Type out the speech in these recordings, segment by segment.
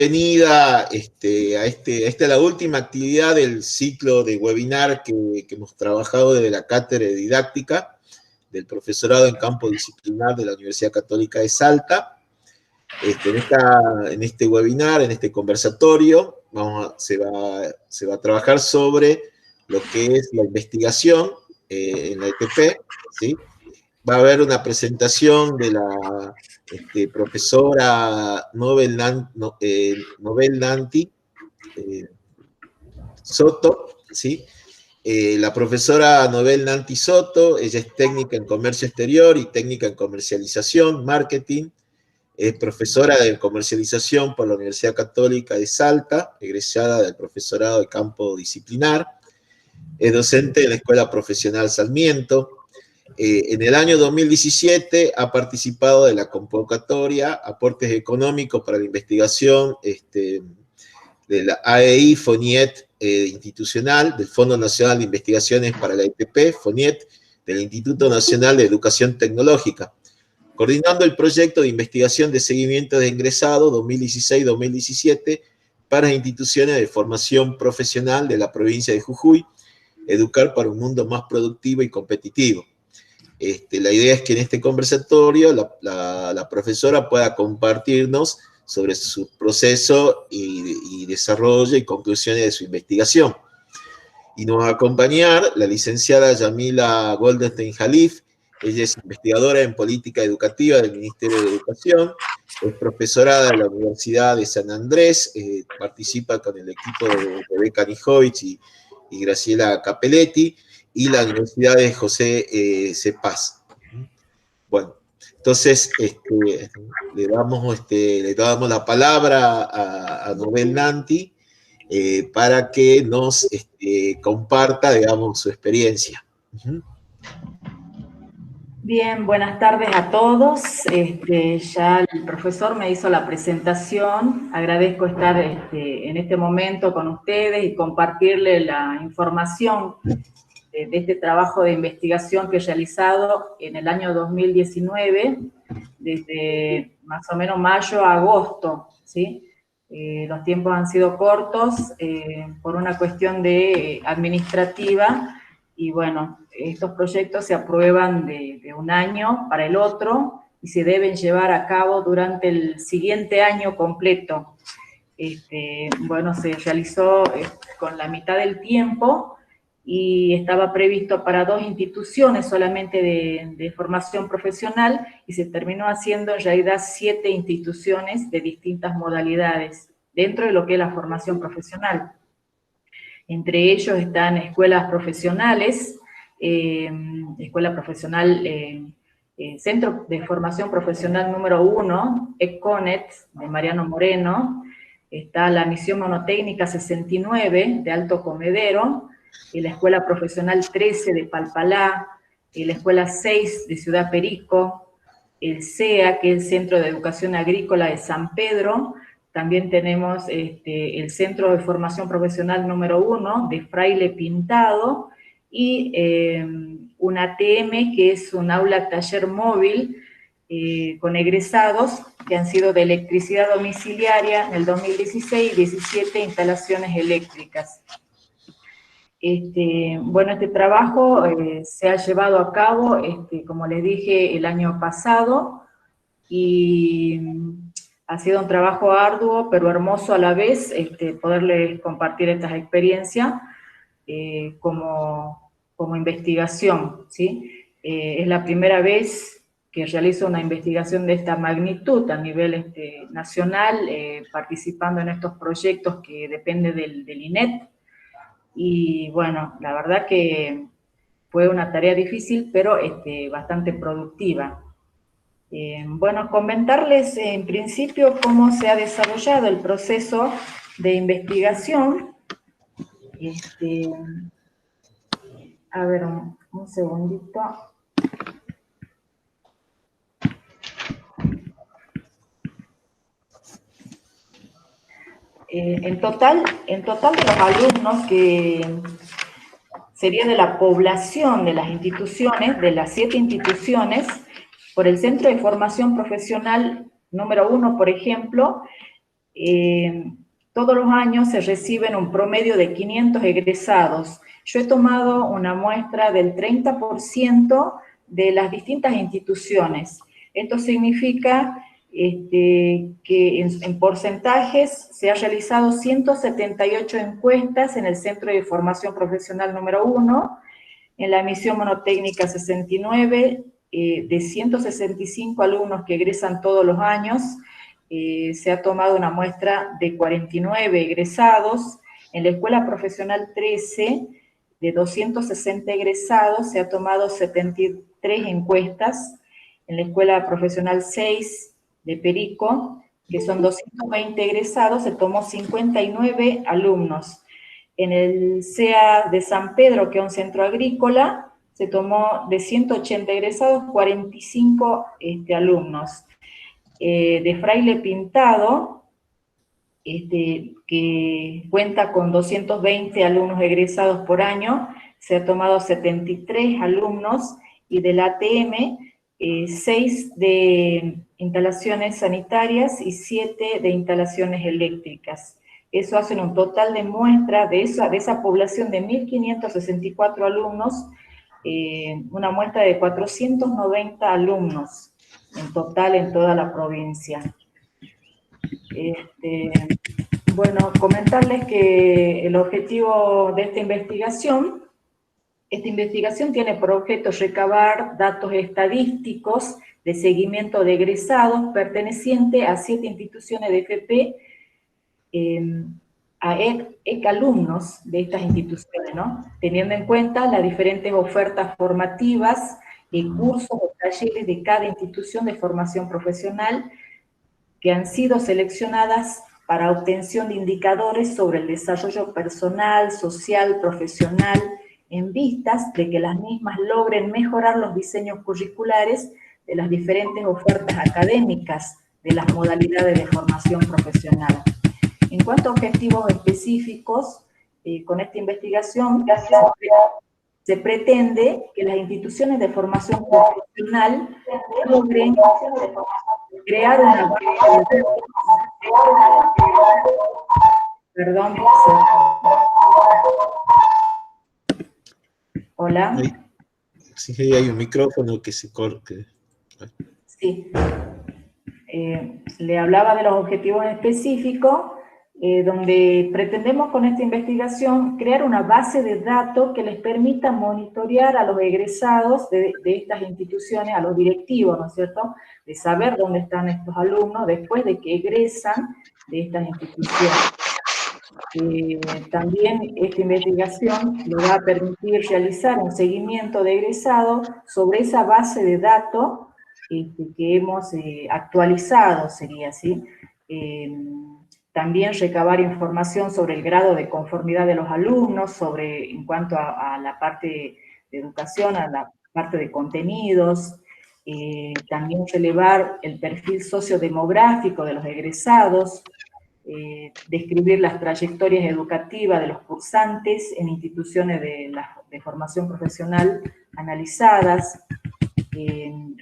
bienvenida a esta la última actividad del ciclo de webinar que hemos trabajado desde la Cátedra de Didáctica del Profesorado en Campo Disciplinar de la Universidad Católica de Salta. En este webinar, en este conversatorio, se va a trabajar sobre lo que es la investigación en la ETP, ¿sí? Va a haber una presentación de la profesora Nobel Nanti Soto, ¿sí? La profesora Nobel Nanti Soto, ella es técnica en comercio exterior y técnica en comercialización, marketing, es profesora de comercialización por la Universidad Católica de Salta, egresada del profesorado de campo disciplinar, es docente de la Escuela Profesional Sarmiento. En el año 2017 ha participado de la convocatoria Aportes Económicos para la Investigación de la AEI FONIET institucional, del Fondo Nacional de Investigaciones para la ETP, FONIET, del Instituto Nacional de Educación Tecnológica, coordinando el proyecto de investigación de seguimiento de ingresado 2016-2017 para instituciones de formación profesional de la provincia de Jujuy, Educar para un mundo más productivo y competitivo. La idea es que en este conversatorio la profesora pueda compartirnos sobre su proceso y desarrollo y conclusiones de su investigación. Y nos va a acompañar la licenciada Yamila Goldenstein Jalif. Ella es investigadora en política educativa del Ministerio de Educación, es profesora de la Universidad de San Andrés, participa con el equipo de Rebeca Nijovic y Graciela Capelletti, y la Universidad de José Cepaz. Bueno, entonces le damos la palabra a Nobel Nanti para que nos comparta, digamos, su experiencia. Bien, buenas tardes a todos. Ya el profesor me hizo la presentación. Agradezco estar en este momento con ustedes y compartirle la información de este trabajo de investigación que he realizado en el año 2019, desde más o menos mayo a agosto, ¿sí? Los tiempos han sido cortos por una cuestión administrativa, y bueno, estos proyectos se aprueban de un año para el otro y se deben llevar a cabo durante el siguiente año completo. Bueno, se realizó con la mitad del tiempo y estaba previsto para 2 instituciones solamente de formación profesional, y se terminó haciendo en realidad 7 instituciones de distintas modalidades dentro de lo que es la formación profesional. Entre ellos están escuelas profesionales, escuela profesional, Centro de Formación Profesional número 1, ECONET, de Mariano Moreno, está la Misión Monotécnica 69, de Alto Comedero, la Escuela Profesional 13 de Palpalá, la Escuela 6 de Ciudad Perico, el CEA, que es el Centro de Educación Agrícola de San Pedro. También tenemos el Centro de Formación Profesional número 1 de Fraile Pintado, y un ATM, que es un aula taller móvil con egresados que han sido de electricidad domiciliaria en el 2016 y 17 instalaciones eléctricas. Bueno, este trabajo se ha llevado a cabo, como les dije, el año pasado, y ha sido un trabajo arduo, pero hermoso a la vez, poderles compartir estas experiencias como investigación, ¿sí? Es la primera vez que realizo una investigación de esta magnitud a nivel nacional, participando en estos proyectos que dependen del INET. Y bueno, la verdad que fue una tarea difícil, pero bastante productiva. Bueno, comentarles en principio cómo se ha desarrollado el proceso de investigación. A ver, un segundito. En total de los alumnos que sería de la población de las instituciones, de las 7 instituciones, por el Centro de Formación Profesional número 1, por ejemplo, todos los años se reciben un promedio de 500 egresados. Yo he tomado una muestra del 30% de las distintas instituciones. Esto significa que en porcentajes se han realizado 178 encuestas en el Centro de Formación Profesional número 1, en la misión monotécnica 69, de 165 alumnos que egresan todos los años, se ha tomado una muestra de 49 egresados. En la Escuela Profesional 13, de 260 egresados, se ha tomado 73 encuestas. En la Escuela Profesional 6 de Perico, que son 220 egresados, se tomó 59 alumnos. En el CEA de San Pedro, que es un centro agrícola, se tomó de 180 egresados, 45 alumnos. De Fraile Pintado, que cuenta con 220 alumnos egresados por año, se ha tomado 73 alumnos, y del ATM, 6 de instalaciones sanitarias y 7 de instalaciones eléctricas. Eso hace un total de muestra de esa población de 1.564 alumnos, una muestra de 490 alumnos en total en toda la provincia. Bueno, comentarles que el objetivo de esta investigación tiene por objeto recabar datos estadísticos de seguimiento de egresados perteneciente a 7 instituciones de FP, a alumnos de estas instituciones, ¿no? Teniendo en cuenta las diferentes ofertas formativas y cursos o talleres de cada institución de formación profesional que han sido seleccionadas para obtención de indicadores sobre el desarrollo personal, social, profesional, en vistas de que las mismas logren mejorar los diseños curriculares de las diferentes ofertas académicas de las modalidades de formación profesional. En cuanto a objetivos específicos, con esta investigación se pretende que las instituciones de formación profesional logren crear una... Perdón. Hola. Sí, hay un micrófono que se corte. Sí. Le hablaba de los objetivos específicos, donde pretendemos con esta investigación crear una base de datos que les permita monitorear a los egresados de estas instituciones, a los directivos, ¿no es cierto?, de saber dónde están estos alumnos después de que egresan de estas instituciones. También esta investigación nos va a permitir realizar un seguimiento de egresados sobre esa base de datos que hemos actualizado, sería así. También recabar información sobre el grado de conformidad de los alumnos, en cuanto a la parte de educación, a la parte de contenidos. También relevar el perfil sociodemográfico de los egresados, describir las trayectorias educativas de los cursantes en instituciones de formación profesional analizadas,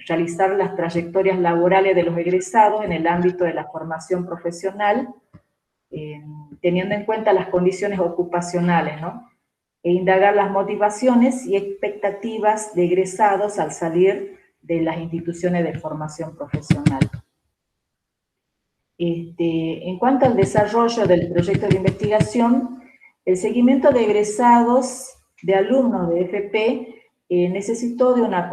realizar las trayectorias laborales de los egresados en el ámbito de la formación profesional, teniendo en cuenta las condiciones ocupacionales, ¿no?, e indagar las motivaciones y expectativas de egresados al salir de las instituciones de formación profesional. En cuanto al desarrollo del proyecto de investigación, el seguimiento de egresados de alumnos de FP necesitó de una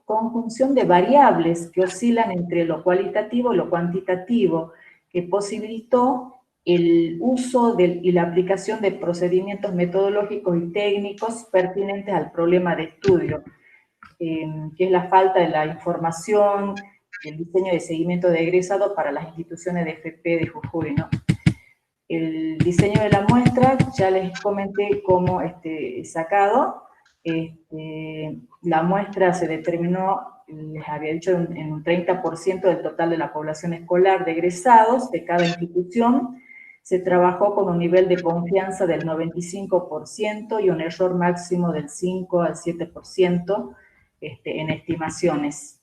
conjunción de variables que oscilan entre lo cualitativo y lo cuantitativo, que posibilitó el uso y la aplicación de procedimientos metodológicos y técnicos pertinentes al problema de estudio, que es la falta de la información, el diseño de seguimiento de egresado para las instituciones de FP de Jujuy, ¿no? El diseño de la muestra, ya les comenté cómo sacado. La muestra se determinó, les había dicho, en un 30% del total de la población escolar de egresados de cada institución. Se trabajó con un nivel de confianza del 95% y un error máximo del 5 al 7% en estimaciones.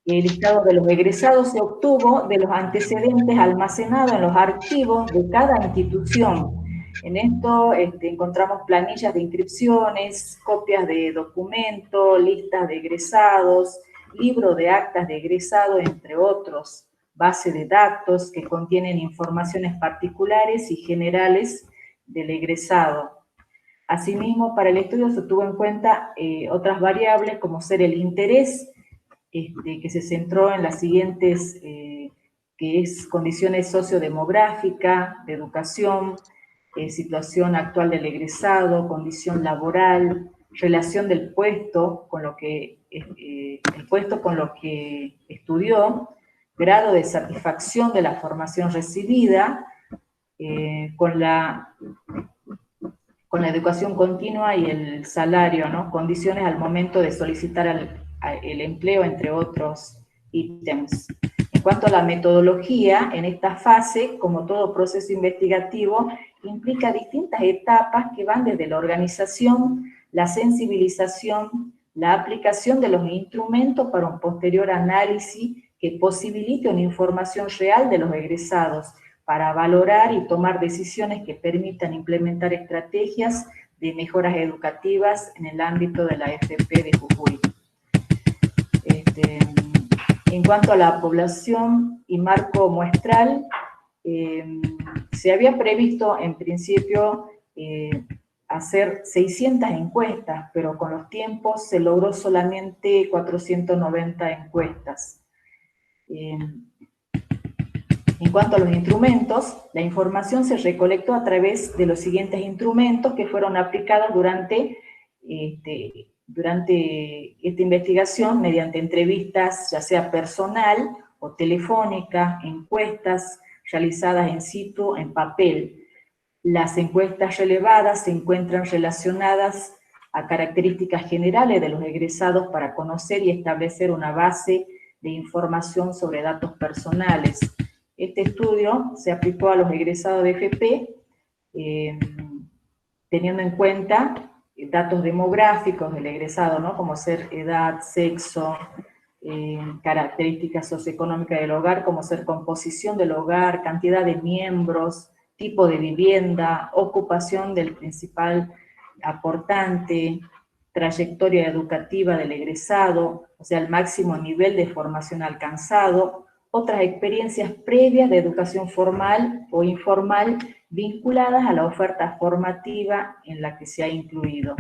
El listado de los egresados se obtuvo de los antecedentes almacenados en los archivos de cada institución. En esto encontramos planillas de inscripciones, copias de documentos, listas de egresados, libro de actas de egresado, entre otros, base de datos que contienen informaciones particulares y generales del egresado. Asimismo, para el estudio se tuvo en cuenta otras variables como ser el interés, que se centró en las siguientes, que es condiciones sociodemográficas, de educación, situación actual del egresado, condición laboral, relación del puesto con lo que, estudió, grado de satisfacción de la formación recibida, con la educación continua y el salario, ¿no? Condiciones al momento de solicitar el empleo, entre otros ítems. En cuanto a la metodología, en esta fase, como todo proceso investigativo, implica distintas etapas que van desde la organización, la sensibilización, la aplicación de los instrumentos para un posterior análisis que posibilite una información real de los egresados, para valorar y tomar decisiones que permitan implementar estrategias de mejoras educativas en el ámbito de la FP de Jujuy. En cuanto a la población y marco muestral, se había previsto en principio hacer 600 encuestas, pero con los tiempos se logró solamente 490 encuestas. En cuanto a los instrumentos, la información se recolectó a través de los siguientes instrumentos que fueron aplicados durante esta investigación mediante entrevistas, ya sea personal o telefónica, encuestas realizadas in situ, en papel. Las encuestas relevadas se encuentran relacionadas a características generales de los egresados para conocer y establecer una base de información sobre datos personales. Este estudio se aplicó a los egresados de FP, teniendo en cuenta datos demográficos del egresado, ¿no? Como ser edad, sexo, características socioeconómicas del hogar, como ser composición del hogar, cantidad de miembros, tipo de vivienda, ocupación del principal aportante, trayectoria educativa del egresado, o sea, el máximo nivel de formación alcanzado, otras experiencias previas de educación formal o informal vinculadas a la oferta formativa en la que se ha incluido.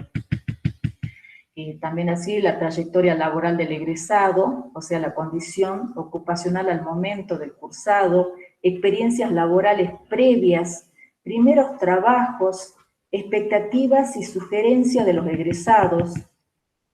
También así la trayectoria laboral del egresado, o sea, la condición ocupacional al momento del cursado, experiencias laborales previas, primeros trabajos, expectativas y sugerencias de los egresados.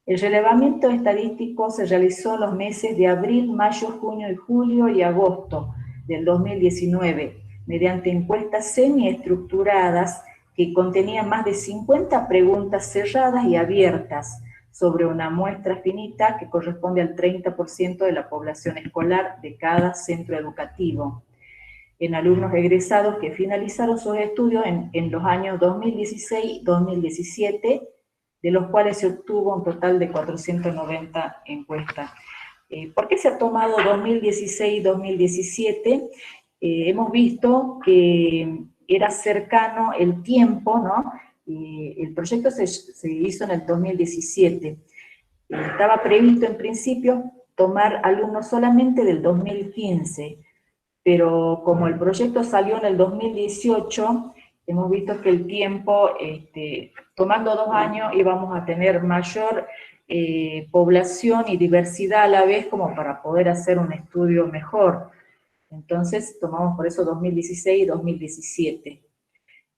El relevamiento estadístico se realizó en los meses de abril, mayo, junio y julio y agosto del 2019, mediante encuestas semiestructuradas que contenían más de 50 preguntas cerradas y abiertas sobre una muestra finita que corresponde al 30% de la población escolar de cada centro educativo, en alumnos egresados que finalizaron sus estudios en los años 2016-2017, de los cuales se obtuvo un total de 490 encuestas. ¿Por qué se ha tomado 2016-2017? Hemos visto que era cercano el tiempo, ¿no? El proyecto se hizo en el 2017. Estaba previsto en principio tomar alumnos solamente del 2015, pero como el proyecto salió en el 2018, hemos visto que el tiempo, tomando 2 años, íbamos a tener mayor población y diversidad a la vez como para poder hacer un estudio mejor. Entonces tomamos por eso 2016 y 2017.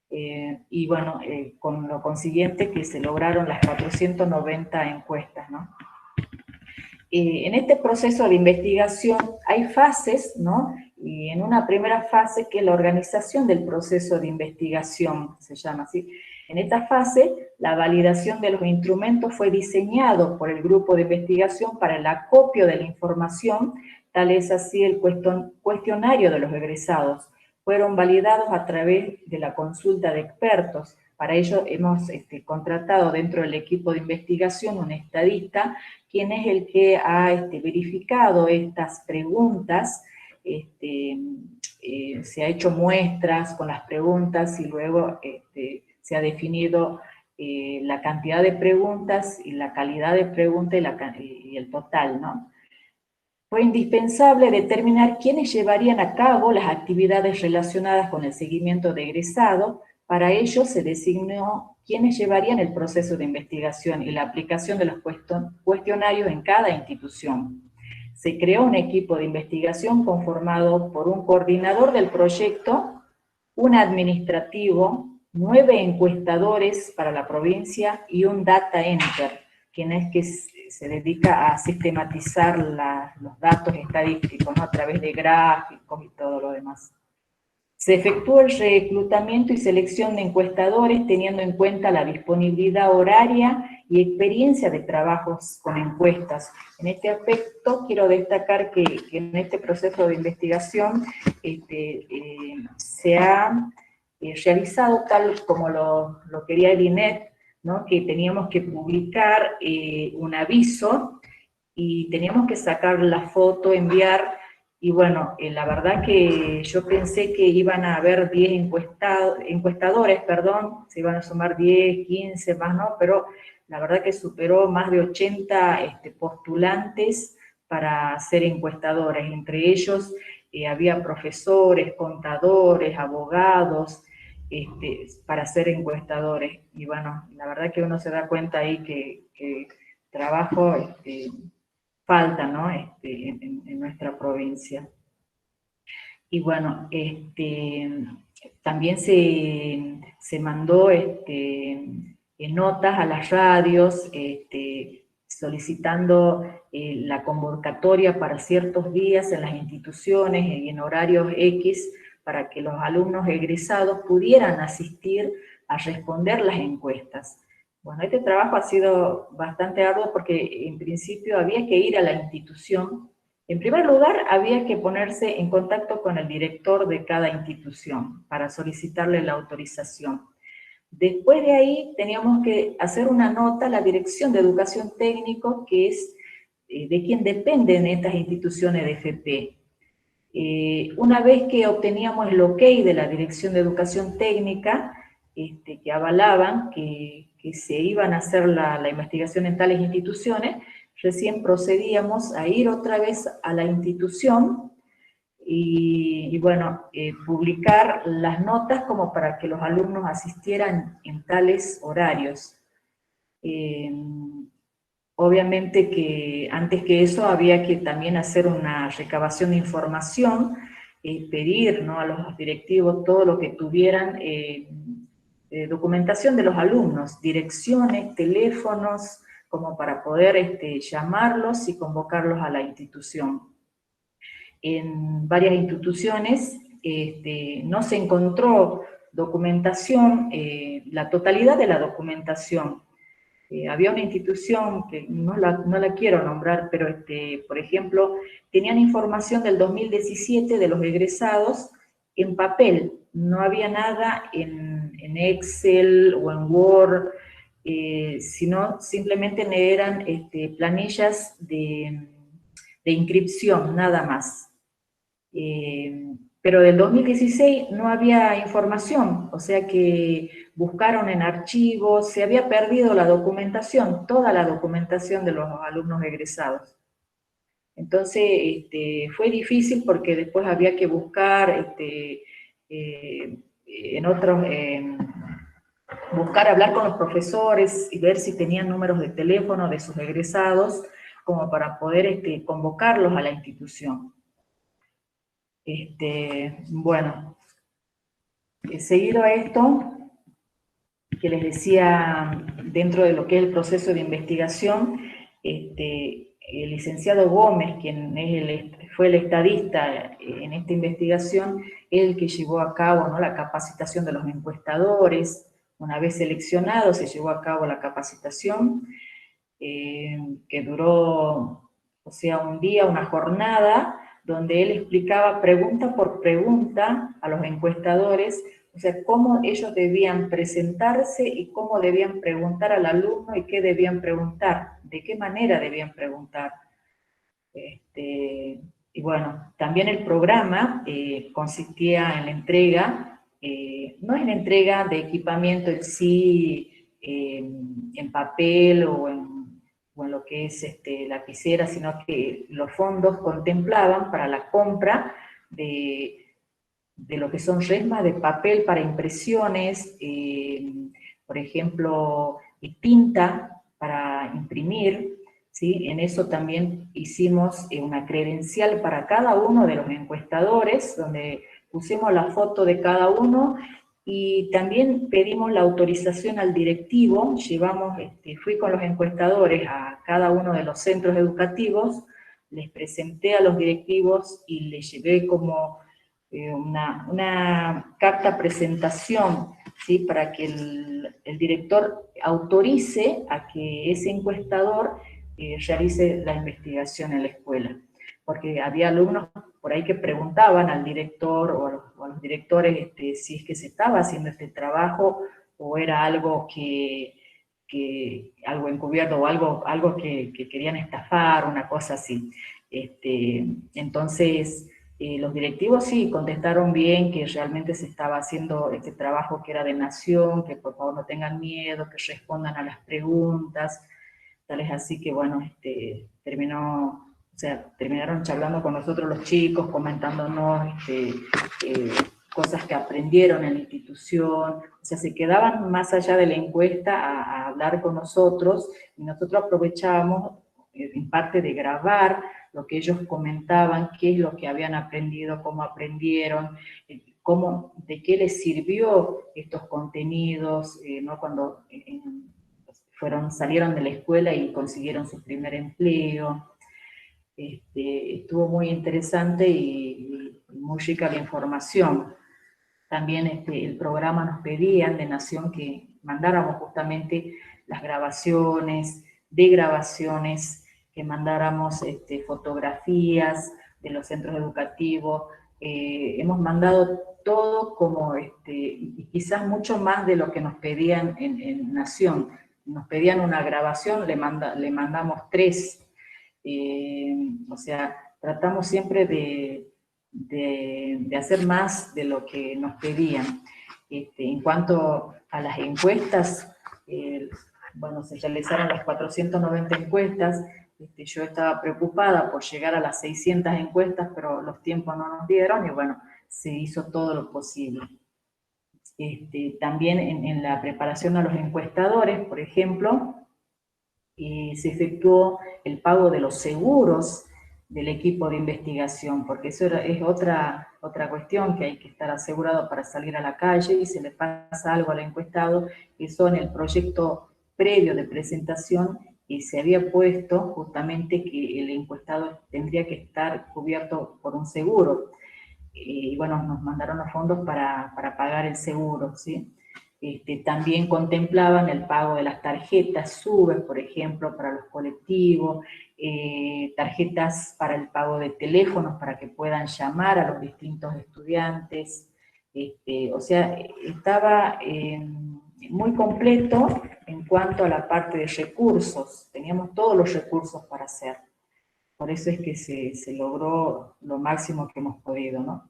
Y bueno, con lo consiguiente que se lograron las 490 encuestas, ¿no? En este proceso de investigación hay fases, ¿no? Y en una primera fase que es la organización del proceso de investigación, se llama así. En esta fase, la validación de los instrumentos fue diseñado por el grupo de investigación para el acopio de la información, tal es así el cuestionario de los egresados. Fueron validados a través de la consulta de expertos, Para ello hemos contratado dentro del equipo de investigación un estadista, quien es el que ha verificado estas preguntas, se ha hecho muestras con las preguntas y luego se ha definido la cantidad de preguntas y la calidad de preguntas y el total, ¿no? Fue indispensable determinar quiénes llevarían a cabo las actividades relacionadas con el seguimiento de egresado. Para ello se designó quiénes llevarían el proceso de investigación y la aplicación de los cuestionarios en cada institución. Se creó un equipo de investigación conformado por un coordinador del proyecto, un administrativo, 9 encuestadores para la provincia y un data enter, quien es que se dedica a sistematizar los datos estadísticos, ¿no? A través de gráficos y todo lo demás. Se efectuó el reclutamiento y selección de encuestadores teniendo en cuenta la disponibilidad horaria y experiencia de trabajos con encuestas. En este aspecto quiero destacar que en este proceso de investigación se ha realizado tal como lo quería el INET, ¿no? Que teníamos que publicar un aviso y teníamos que sacar la foto, enviar. Y bueno, la verdad que yo pensé que iban a haber 10 encuestadores, se iban a sumar 10, 15 más, ¿no? Pero la verdad que superó más de 80 postulantes para ser encuestadores. Entre ellos había profesores, contadores, abogados, para ser encuestadores. Y bueno, la verdad que uno se da cuenta ahí que trabajo falta, ¿no? En nuestra provincia. Y bueno, también se mandó notas a las radios solicitando la convocatoria para ciertos días en las instituciones y en horarios X para que los alumnos egresados pudieran asistir a responder las encuestas. Bueno, este trabajo ha sido bastante arduo porque en principio había que ir a la institución. En primer lugar, había que ponerse en contacto con el director de cada institución para solicitarle la autorización. Después de ahí teníamos que hacer una nota a la Dirección de Educación Técnico, que es de quien dependen estas instituciones de FP. Una vez que obteníamos el ok de la Dirección de Educación Técnica, que avalaban que se iban a hacer la investigación en tales instituciones, recién procedíamos a ir otra vez a la institución y bueno, publicar las notas como para que los alumnos asistieran en tales horarios. Obviamente que antes que eso había que también hacer una recabación de información, pedir, ¿no?, a los directivos todo lo que tuvieran, documentación de los alumnos, direcciones, teléfonos, como para poder llamarlos y convocarlos a la institución. En varias instituciones no se encontró documentación, la totalidad de la documentación. Había una institución que no la quiero nombrar, pero por ejemplo, tenían información del 2017 de los egresados en papel, no había nada en Excel o en Word, sino simplemente eran planillas de inscripción, nada más. Pero del 2016 no había información, o sea que buscaron en archivos, se había perdido la documentación, toda la documentación de los alumnos egresados. Entonces fue difícil porque después había que buscar buscar hablar con los profesores y ver si tenían números de teléfono de sus egresados como para poder convocarlos a la institución. Bueno, seguido a esto, que les decía, dentro de lo que es el proceso de investigación, el licenciado Gómez, quien fue el estadista en esta investigación, es el que llevó a cabo, ¿no?, la capacitación de los encuestadores. Una vez seleccionados, se llevó a cabo la capacitación, que duró, o sea, un día, una jornada, donde él explicaba pregunta por pregunta a los encuestadores o sea, cómo ellos debían presentarse y cómo debían preguntar al alumno y qué debían preguntar, de qué manera debían preguntar. Y bueno, también el programa consistía en la entrega, no es la entrega de equipamiento en sí, en papel o en lo que es lapicera, sino que los fondos contemplaban para la compra de lo que son resmas de papel para impresiones, por ejemplo, y tinta para imprimir, ¿sí? En eso también hicimos una credencial para cada uno de los encuestadores, donde pusimos la foto de cada uno, y también pedimos la autorización al directivo. Fui con los encuestadores a cada uno de los centros educativos, les presenté a los directivos y les llevé como una carta presentación, ¿sí? Para que el director autorice a que ese encuestador realice la investigación en la escuela. Porque había alumnos por ahí que preguntaban al director o a los directores si es que se estaba haciendo este trabajo o era algo algo encubierto o algo que querían estafar, una cosa así. Entonces, los directivos sí contestaron bien que realmente se estaba haciendo este trabajo que era de nación, que por favor no tengan miedo, que respondan a las preguntas, tal es así que bueno, terminaron charlando con nosotros los chicos, comentándonos cosas que aprendieron en la institución, o sea, se quedaban más allá de la encuesta a hablar con nosotros, y nosotros aprovechábamos en parte de grabar lo que ellos comentaban, qué es lo que habían aprendido, cómo aprendieron, de qué les sirvió estos contenidos, ¿no? Cuando salieron de la escuela y consiguieron su primer empleo. Estuvo muy interesante y muy rica la información. También el programa nos pedían de Nación que mandáramos justamente las grabaciones, de grabaciones, que mandáramos fotografías de los centros educativos. Hemos mandado todo como, y quizás mucho más de lo que nos pedían en Nación. Nos pedían una grabación, le mandamos 3. O sea, tratamos siempre de hacer más de lo que nos pedían. En cuanto a las encuestas, bueno, se realizaron las 490 encuestas. Yo estaba preocupada por llegar a las 600 encuestas, pero los tiempos no nos dieron y bueno, se hizo todo lo posible. También en la preparación a los encuestadores, por ejemplo, se efectuó el pago de los seguros del equipo de investigación, porque eso es otra cuestión, que hay que estar asegurado para salir a la calle y se le pasa algo al encuestado. Eso en el proyecto previo de presentación se había puesto justamente que el encuestado tendría que estar cubierto por un seguro. Y bueno, nos mandaron los fondos para pagar el seguro, ¿sí? También contemplaban el pago de las tarjetas SUBE, por ejemplo, para los colectivos, tarjetas para el pago de teléfonos para que puedan llamar a los distintos estudiantes. O sea, estaba muy completo en cuanto a la parte de recursos. Teníamos todos los recursos para hacer. Por eso es que se logró lo máximo que hemos podido, ¿no?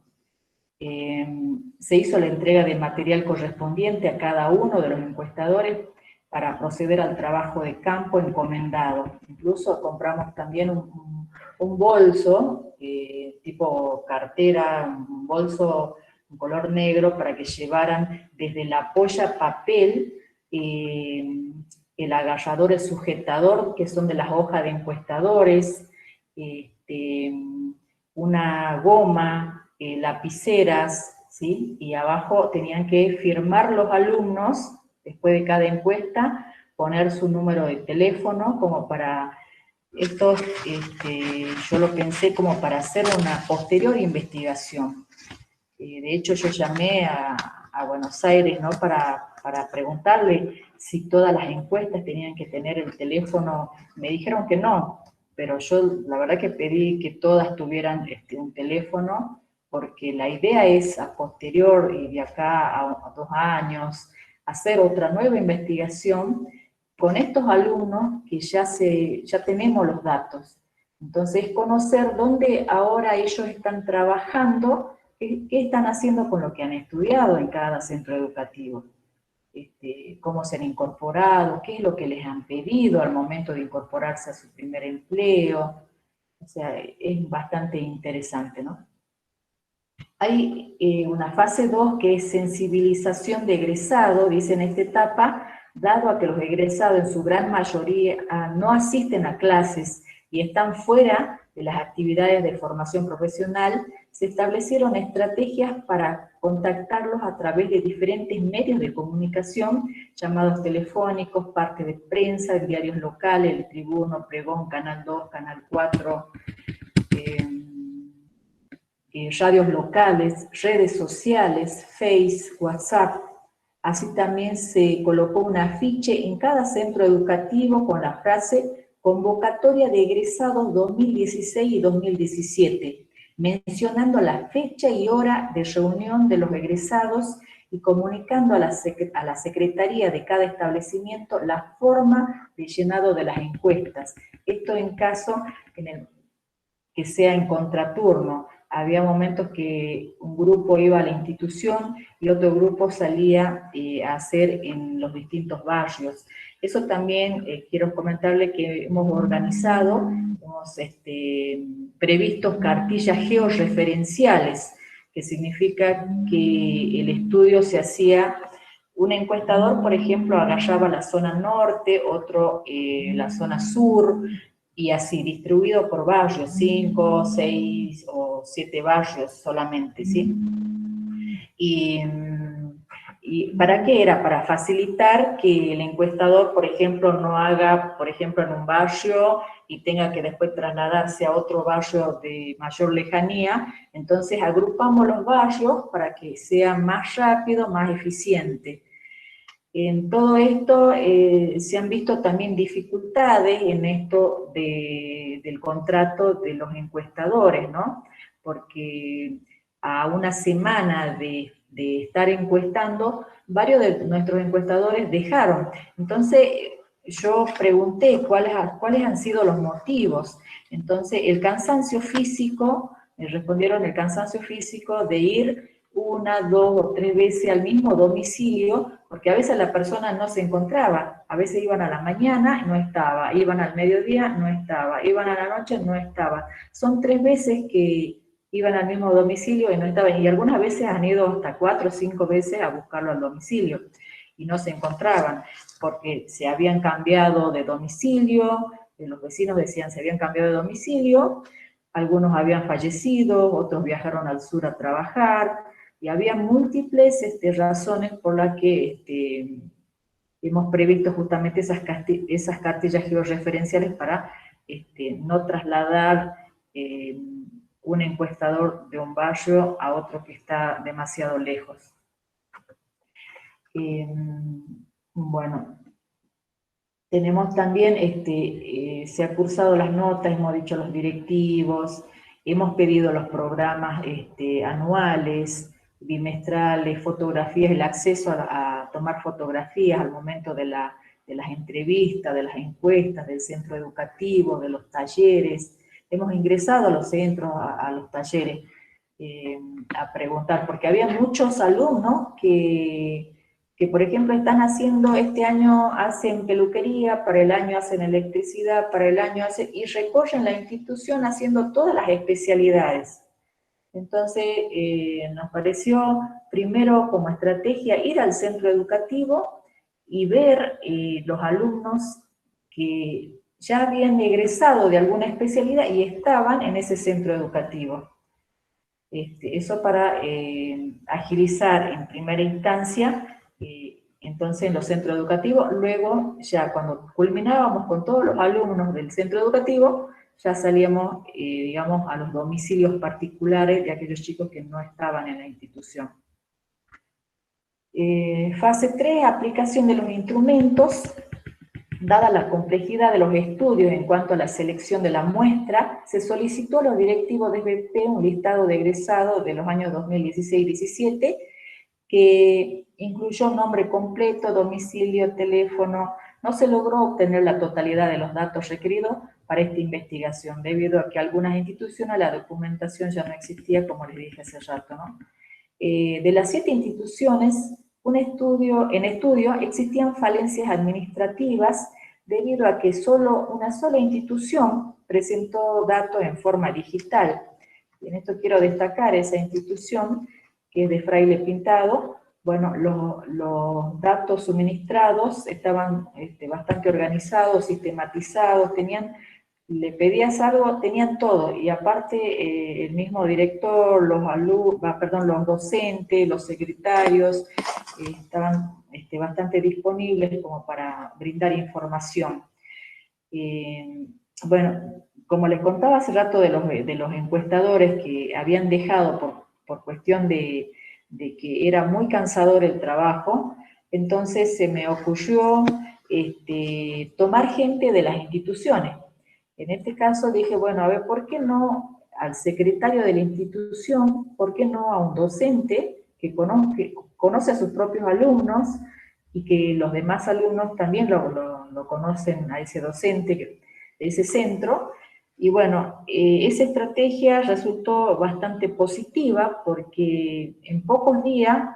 Se hizo la entrega de material correspondiente a cada uno de los encuestadores para proceder al trabajo de campo encomendado. Incluso compramos también un bolso, tipo cartera, un bolso en color negro, para que llevaran desde la polla papel, el agarrador, el sujetador, que son de las hojas de encuestadores, una goma, lapiceras, ¿sí? Y abajo tenían que firmar los alumnos, después de cada encuesta, poner su número de teléfono, como para esto, yo lo pensé como para hacer una posterior investigación. De hecho, yo llamé a Buenos Aires, ¿no? Para preguntarle si todas las encuestas tenían que tener el teléfono. Me dijeron que no, pero yo la verdad que pedí que todas tuvieran un teléfono, porque la idea es a posterior y de acá a 2 años hacer otra nueva investigación con estos alumnos que ya tenemos los datos. Entonces, conocer dónde ahora ellos están trabajando, qué están haciendo con lo que han estudiado en cada centro educativo. Cómo se han incorporado, qué es lo que les han pedido al momento de incorporarse a su primer empleo. O sea, es bastante interesante, ¿no? Hay una fase 2 que es sensibilización de egresado, dice en esta etapa, dado a que los egresados en su gran mayoría no asisten a clases y están fuera de las actividades de formación profesional, se establecieron estrategias para contactarlos a través de diferentes medios de comunicación, llamados telefónicos, parte de prensa, diarios locales, El Tribuno, Pregón, Canal 2, Canal 4, radios locales, redes sociales, Face, WhatsApp. Así también se colocó un afiche en cada centro educativo con la frase convocatoria de egresados 2016 y 2017, mencionando la fecha y hora de reunión de los egresados y comunicando a la secretaría de cada establecimiento la forma de llenado de las encuestas. Esto en caso que sea en contraturno. Había momentos que un grupo iba a la institución y otro grupo salía a hacer en los distintos barrios. Eso también quiero comentarle que hemos organizado, hemos previsto cartillas georreferenciales, que significa que el estudio se hacía, un encuestador, por ejemplo, agarraba la zona norte, otro la zona sur, y así, distribuido por barrios, 5, 6 o 7 barrios solamente, ¿sí? ¿Y para qué era? Para facilitar que el encuestador, por ejemplo, no haga, por ejemplo, en un barrio y tenga que después trasladarse a otro barrio de mayor lejanía. Entonces agrupamos los barrios para que sea más rápido, más eficiente. En todo esto se han visto también dificultades en esto del contrato de los encuestadores, ¿no? Porque a una semana de estar encuestando, varios de nuestros encuestadores dejaron. Entonces yo pregunté cuáles han sido los motivos. Entonces el cansancio físico, me respondieron el cansancio físico de ir 1, 2 o 3 veces al mismo domicilio, porque a veces la persona no se encontraba, a veces iban a la mañana, no estaba, iban al mediodía, no estaba, iban a la noche, no estaba. Son 3 veces que iban al mismo domicilio y no estaban, y algunas veces han ido hasta 4 o 5 veces a buscarlo al domicilio, y no se encontraban, porque se habían cambiado de domicilio, los vecinos decían se habían cambiado de domicilio, algunos habían fallecido, otros viajaron al sur a trabajar, y había múltiples razones por las que hemos previsto justamente esas cartillas georreferenciales para no trasladar un encuestador de un barrio a otro que está demasiado lejos. Bueno, tenemos también, se han cursado las notas, hemos dicho los directivos, hemos pedido los programas anuales, bimestrales, fotografías, el acceso a tomar fotografías al momento de las entrevistas, de las encuestas, del centro educativo, de los talleres. Hemos ingresado a los centros, a los talleres, a preguntar, porque había muchos alumnos que por ejemplo están haciendo, este año hacen peluquería, para el año hacen electricidad, para el año hacen, y recorren la institución haciendo todas las especialidades. Entonces nos pareció primero como estrategia ir al centro educativo y ver los alumnos que ya habían egresado de alguna especialidad y estaban en ese centro educativo. Eso para agilizar en primera instancia, entonces en los centros educativos. Luego ya cuando culminábamos con todos los alumnos del centro educativo, ya salíamos, digamos, a los domicilios particulares de aquellos chicos que no estaban en la institución. Fase 3, aplicación de los instrumentos. dada la complejidad de los estudios en cuanto a la selección de la muestra, se solicitó a los directivos de BP un listado de egresados de los años 2016-17 que incluyó nombre completo, domicilio, teléfono. No se logró obtener la totalidad de los datos requeridos para esta investigación, debido a que algunas instituciones la documentación ya no existía, como les dije hace rato, ¿no? De las 7 instituciones, en estudio existían falencias administrativas debido a que solo una sola institución presentó datos en forma digital. Y en esto quiero destacar esa institución, que es de Fraile Pintado. Bueno, los datos suministrados estaban bastante organizados, sistematizados, le pedías algo, tenían todo, y aparte el mismo director, los docentes, los secretarios, estaban bastante disponibles como para brindar información. Bueno, como les contaba hace rato de los encuestadores que habían dejado por cuestión de que era muy cansador el trabajo, entonces se me ocurrió tomar gente de las instituciones. En este caso dije, bueno, a ver, ¿por qué no al secretario de la institución, por qué no a un docente que conoce a sus propios alumnos y que los demás alumnos también lo conocen a ese docente de ese centro? Y bueno, esa estrategia resultó bastante positiva porque en pocos días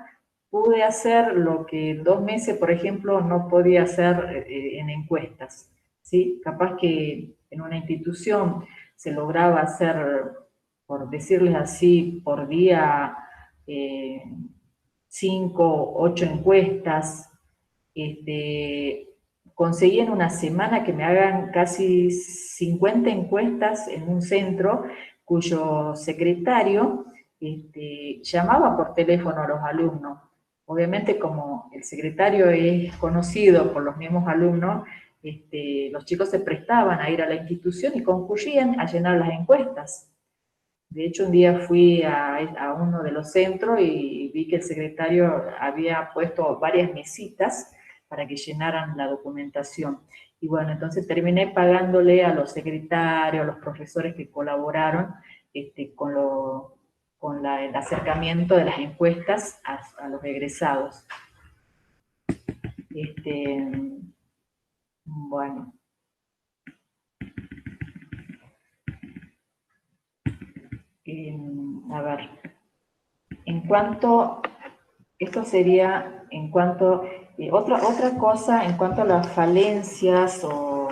pude hacer lo que en 2 meses, por ejemplo, no podía hacer en encuestas, ¿sí? Capaz que en una institución se lograba hacer, por decirles así, por día 5, 8 encuestas. Conseguí en una semana que me hagan casi 50 encuestas en un centro cuyo secretario llamaba por teléfono a los alumnos. Obviamente, como el secretario es conocido por los mismos alumnos, los chicos se prestaban a ir a la institución y concurrían a llenar las encuestas. De hecho, un día fui a uno de los centros y vi que el secretario había puesto varias mesitas para que llenaran la documentación. Y bueno, entonces terminé pagándole a los secretarios, a los profesores que colaboraron con el acercamiento de las encuestas a los egresados. Bueno. A ver, esto sería en cuanto, otra cosa en cuanto a las falencias o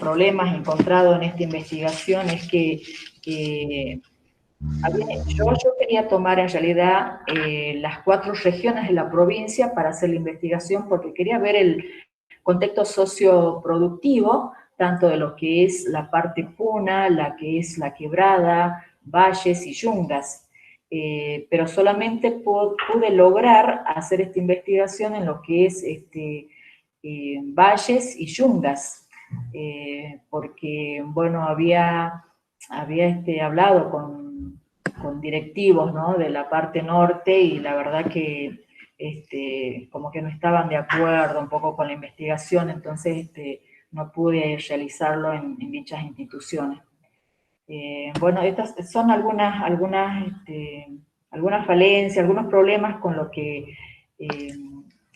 problemas encontrados en esta investigación es que yo quería tomar en realidad las 4 regiones de la provincia para hacer la investigación porque quería ver el contexto socioproductivo, tanto de lo que es la parte puna, la que es la quebrada, valles y yungas, pero solamente pude lograr hacer esta investigación en lo que es valles y yungas, porque, bueno, había hablado con directivos, ¿no?, de la parte norte, y la verdad que como que no estaban de acuerdo un poco con la investigación, entonces no pude realizarlo en dichas instituciones. Bueno, estas son algunas falencias, algunos problemas con lo que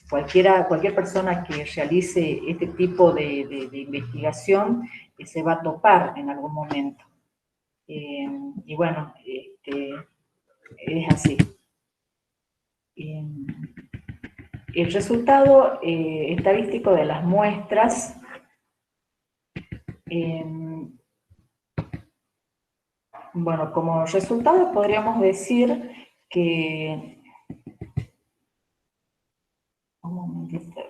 cualquier persona que realice este tipo de investigación se va a topar en algún momento. Y bueno, es así. El resultado estadístico de las muestras bueno, como resultado podríamos decir que... Un momentito.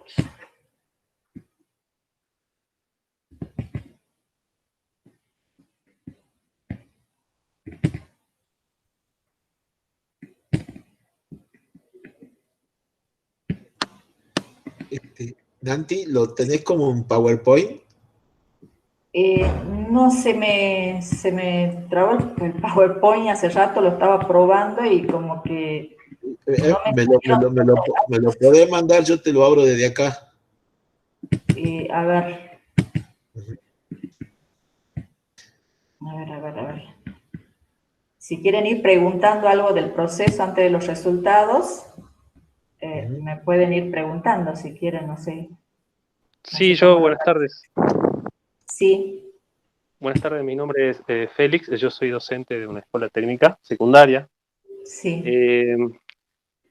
Nanti, ¿lo tenés como un PowerPoint? No, se me trabó el PowerPoint hace rato, lo estaba probando y como que... No me lo podés mandar, yo te lo abro desde acá. A ver. A ver. Si quieren ir preguntando algo del proceso antes de los resultados, me pueden ir preguntando si quieren, no sé. Sí, yo, buenas tardes. Sí. Buenas tardes, mi nombre es Félix, yo soy docente de una escuela técnica secundaria. Sí.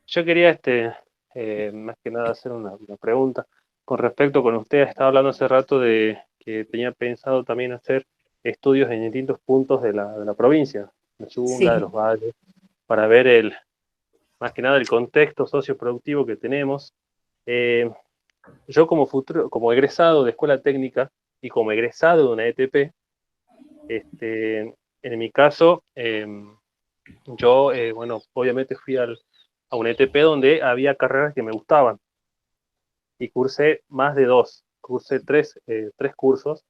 Yo quería, más que nada, hacer una pregunta con respecto con usted. Estaba hablando hace rato de que tenía pensado también hacer estudios en distintos puntos de la provincia, de Yunga, de los valles, para ver más que nada el contexto socioproductivo que tenemos. Yo como egresado de escuela técnica y como egresado de una ETP, en mi caso, yo, bueno, obviamente fui a un ETP donde había carreras que me gustaban y cursé más de cursé tres cursos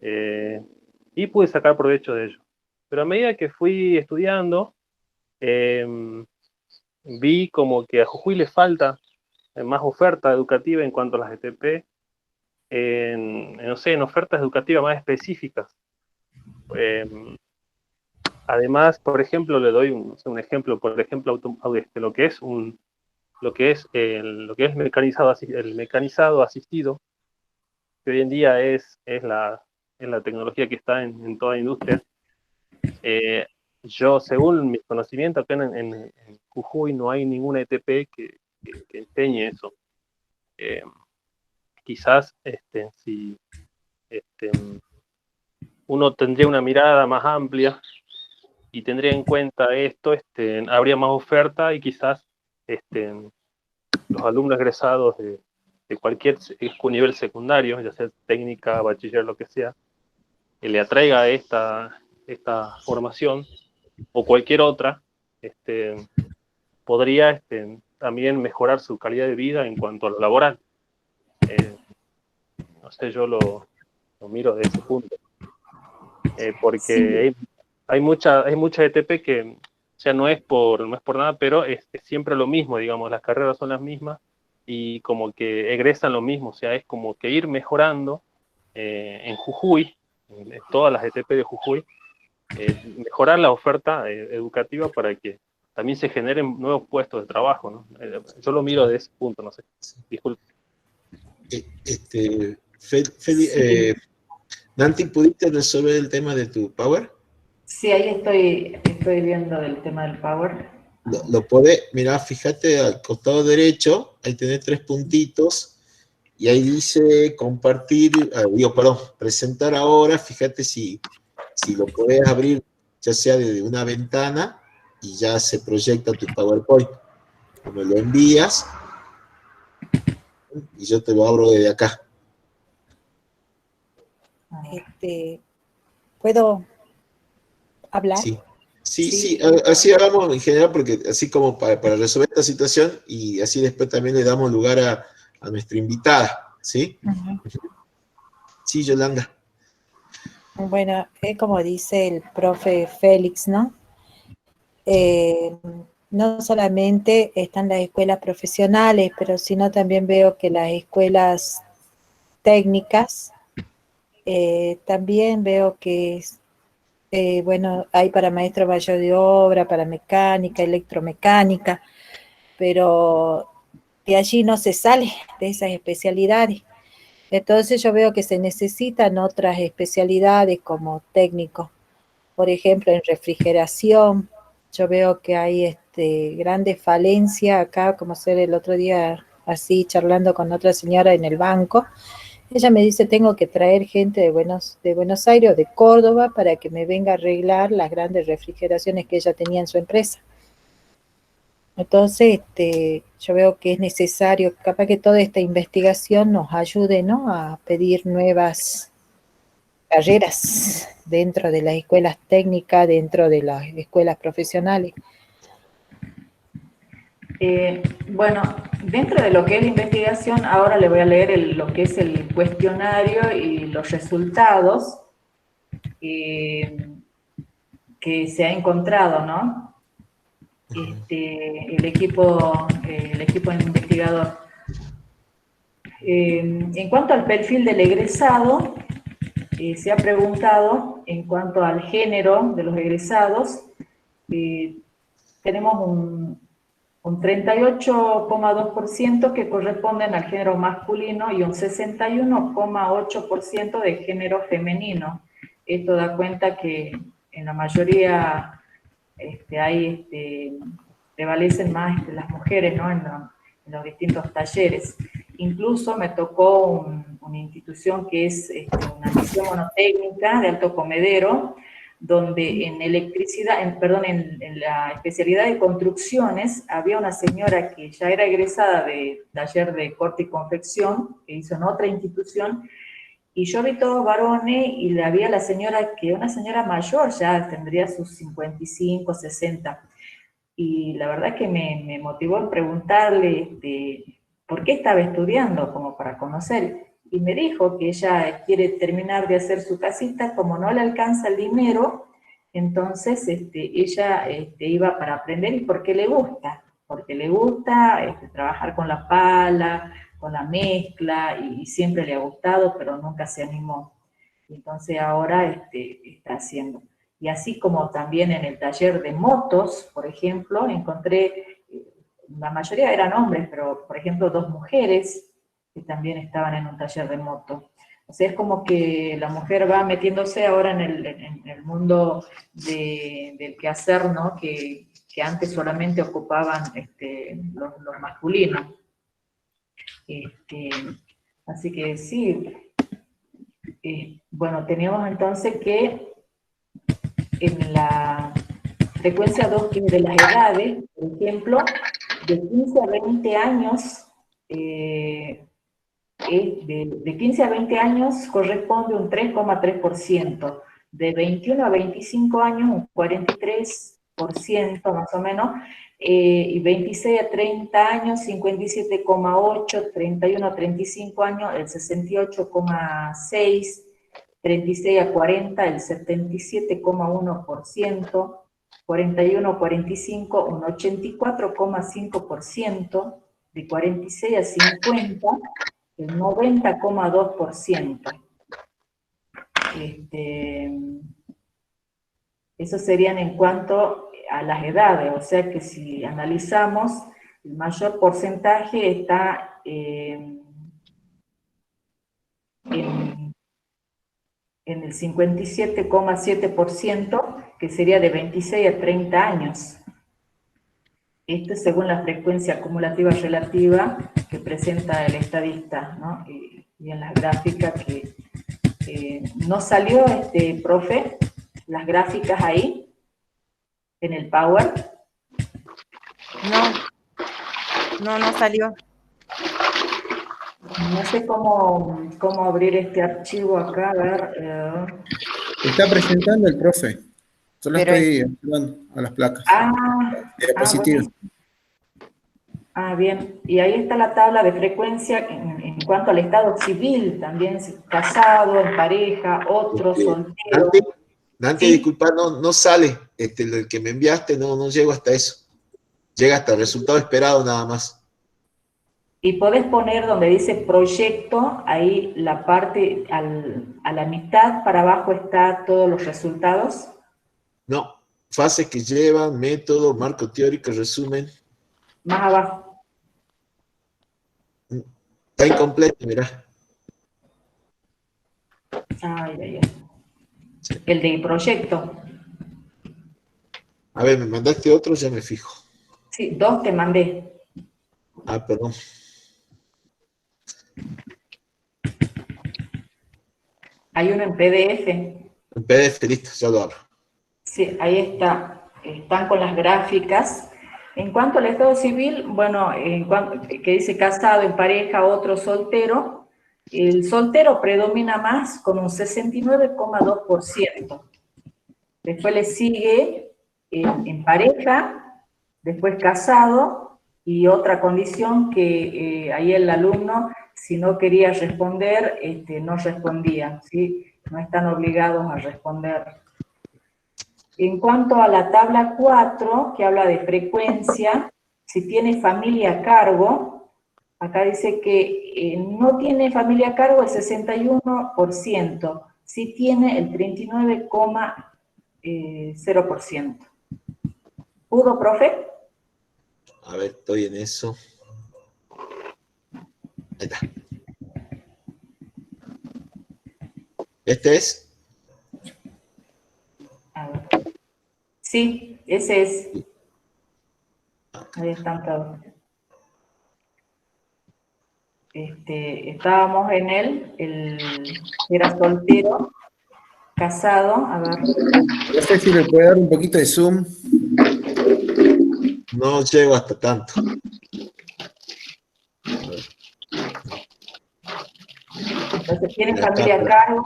y pude sacar provecho de ello. Pero a medida que fui estudiando, vi como que a Jujuy le falta más oferta educativa en cuanto a las ETP, no sé, en ofertas educativas más específicas. Además, por ejemplo, le doy un ejemplo, por ejemplo, lo que es el mecanizado asistido, que hoy en día es la tecnología que está en toda industria. Yo, según mi conocimiento, acá en Jujuy no hay ninguna ETP que enseñe eso. Quizás si uno tendría una mirada más amplia y tendría en cuenta esto, habría más oferta y quizás los alumnos egresados de cualquier nivel secundario, ya sea técnica, bachiller, lo que sea, que le atraiga esta formación o cualquier otra, podría también mejorar su calidad de vida en cuanto a lo laboral. No sé, yo lo miro de ese punto. Porque sí, hay mucha ETP que, o sea, no es por nada, pero es siempre lo mismo, digamos, las carreras son las mismas y como que egresan lo mismo, o sea, es como que ir mejorando en Jujuy, en todas las ETP de Jujuy, mejorar la oferta educativa para que también se generen nuevos puestos de trabajo, ¿no? Yo lo miro de ese punto, no sé. Disculpe. Nanti, ¿pudiste resolver el tema de tu Power? Sí, ahí estoy viendo el tema del Power. Lo podés, mirá, fíjate al costado derecho, ahí tenés 3 puntitos, y ahí dice compartir, presentar ahora. Fíjate si lo podés abrir, ya sea desde una ventana, y ya se proyecta tu PowerPoint. O me lo envías, y yo te lo abro desde acá. ¿Puedo hablar? Sí, así hagamos en general, porque así como para resolver esta situación, y así después también le damos lugar a nuestra invitada, ¿sí? Sí, Yolanda. Bueno, como dice el profe Félix, ¿no? No solamente están las escuelas profesionales, pero sino también veo que las escuelas técnicas, también veo que bueno, hay para maestro mayor de obra, para mecánica, electromecánica, pero de allí no se sale de esas especialidades. Entonces yo veo que se necesitan otras especialidades como técnico. Por ejemplo, en refrigeración, yo veo que hay grandes falencias acá, como ser el otro día así charlando con otra señora en el banco. Ella me dice, tengo que traer gente de Buenos Aires o de Córdoba para que me venga a arreglar las grandes refrigeraciones que ella tenía en su empresa. Entonces, yo veo que es necesario, capaz que toda esta investigación nos ayude, ¿no?, a pedir nuevas carreras dentro de las escuelas técnicas, dentro de las escuelas profesionales. Bueno, dentro de lo que es la investigación, ahora le voy a leer lo que es el cuestionario y los resultados que se ha encontrado, ¿no? El equipo investigador. En cuanto al perfil del egresado, se ha preguntado en cuanto al género de los egresados, tenemos un 38,2% que corresponden al género masculino y un 61,8% de género femenino. Esto da cuenta que en la mayoría prevalecen más las mujeres, ¿no? En los distintos talleres. Incluso me tocó una institución que es una misión monotécnica de Alto Comedero, donde en electricidad, en la especialidad de construcciones, había una señora que ya era egresada de taller de corte y confección, que hizo en otra institución, y yo vi todos varones, y le había la señora, que una señora mayor, ya tendría sus 55, 60, y la verdad que me motivó en preguntarle por qué estaba estudiando, como para conocer, y me dijo que ella quiere terminar de hacer su casita, como no le alcanza el dinero, entonces ella iba para aprender y porque le gusta trabajar con la pala, con la mezcla, y siempre le ha gustado, pero nunca se animó. Entonces ahora está haciendo. Y así como también en el taller de motos, por ejemplo, encontré, la mayoría eran hombres, pero por ejemplo 2 mujeres que también estaban en un taller de moto. O sea, es como que la mujer va metiéndose ahora en el mundo del quehacer, ¿no? Que antes solamente ocupaban los masculinos. Así que sí, bueno, teníamos entonces que en la frecuencia 2 de las edades, por ejemplo, de 15 a 20 años, de 15 a 20 años corresponde un 3,3%, de 21 a 25 años un 43% más o menos, y 26 a 30 años 57,8%, 31 a 35 años el 68,6%, 36 a 40 el 77,1%, 41 a 45 un 84,5%, de 46 a 50 el 90,2%. Eso serían en cuanto a las edades, o sea que si analizamos, el mayor porcentaje está en el 57,7%, que sería de 26 a 30 años. Esto es según la frecuencia acumulativa relativa que presenta el estadista, ¿no? Y en las gráficas que no salió, profe, las gráficas ahí, en el Power. No salió. No sé cómo abrir este archivo acá, a ver. Está presentando el profe. Solo Pero estoy observando a las placas. Diapositivas. Bueno. Bien. Y ahí está la tabla de frecuencia en cuanto al estado civil, también casado, en pareja, otro, soltero. Dante, ¿Sí? disculpa, no sale. El que me enviaste no llego hasta eso. Llega hasta el resultado esperado nada más. Y podés poner donde dice proyecto, ahí la parte, a la mitad para abajo está todos los resultados. No, fases que llevan, método, marco teórico, resumen. Más abajo. Está incompleto, mirá. Ay. El de proyecto. A ver, ¿me mandaste otro? Ya me fijo. Sí, 2 te mandé. Perdón. Hay uno en PDF. En PDF, listo, ya lo abro. Sí, ahí está. Están con las gráficas. En cuanto al estado civil, bueno, que dice casado, en pareja, otro soltero, el soltero predomina más con un 69,2%. Después le sigue en pareja, después casado, y otra condición que ahí el alumno, si no quería responder, no respondía, ¿sí? No están obligados a responder. En cuanto a la tabla 4, que habla de frecuencia, si tiene familia a cargo, Acá dice que no tiene familia a cargo el 61%, sí tiene el 39,0%. ¿Pudo, profe? A ver, estoy en eso. Ahí está. ¿Este es? A ver. Sí, ese es. Ahí están todos. Estábamos en él, era soltero, casado, a ver. No sé si me puede dar un poquito de zoom. No llego hasta tanto. Entonces tiene familia a cargo.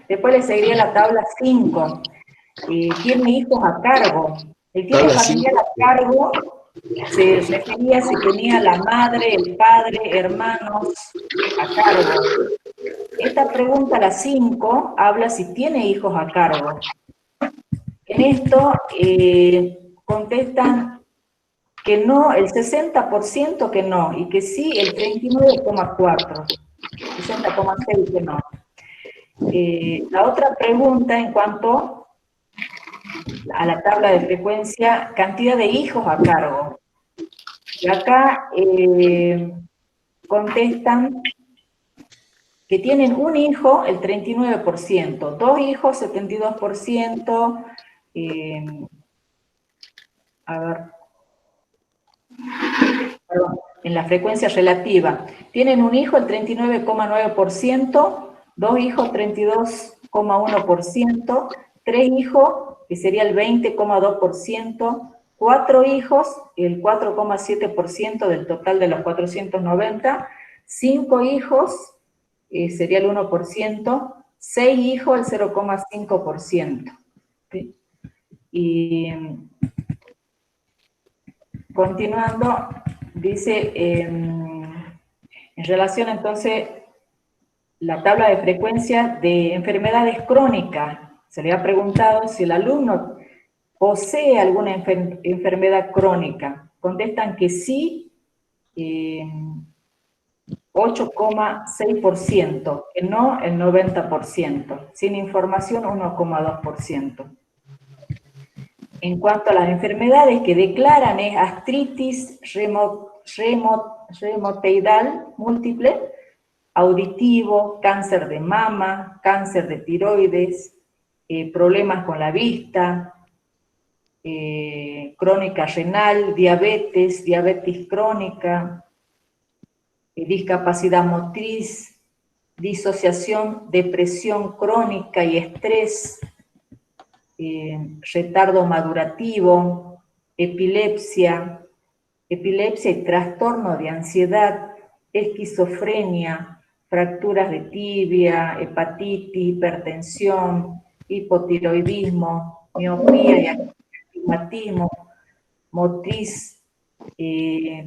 Después le seguiría la tabla 5. Tiene hijos a cargo. El tiene familiar a cargo se refería si tenía la madre, el padre, hermanos a cargo. Esta pregunta, la 5, habla si tiene hijos a cargo. En esto contestan que no, el 60% que no, y que sí, el 39,4%, 60,6% que no. La otra pregunta en cuanto a la tabla de frecuencia, cantidad de hijos a cargo. Y acá contestan que tienen un hijo, el 39%, dos hijos, 72%, a ver, perdón, en la frecuencia relativa. Tienen un hijo, el 39,9%, dos hijos, 32,1%, tres hijos, que sería el 20,2%, cuatro hijos, el 4,7% del total de los 490, cinco hijos, sería el 1%, seis hijos, el 0,5%. ¿Sí? Y continuando, dice, en relación entonces, la tabla de frecuencia de enfermedades crónicas, se le ha preguntado si el alumno posee alguna enfermedad crónica. Contestan que sí, 8,6%, que no el 90%, sin información 1,2%. En cuanto a las enfermedades que declaran es artritis reumatoidal múltiple, auditivo, cáncer de mama, cáncer de tiroides, problemas con la vista, crónica renal, diabetes crónica, discapacidad motriz, disociación, depresión crónica y estrés, retardo madurativo, epilepsia y trastorno de ansiedad, esquizofrenia, fracturas de tibia, hepatitis, hipertensión, hipotiroidismo, miopía y astigmatismo, motriz,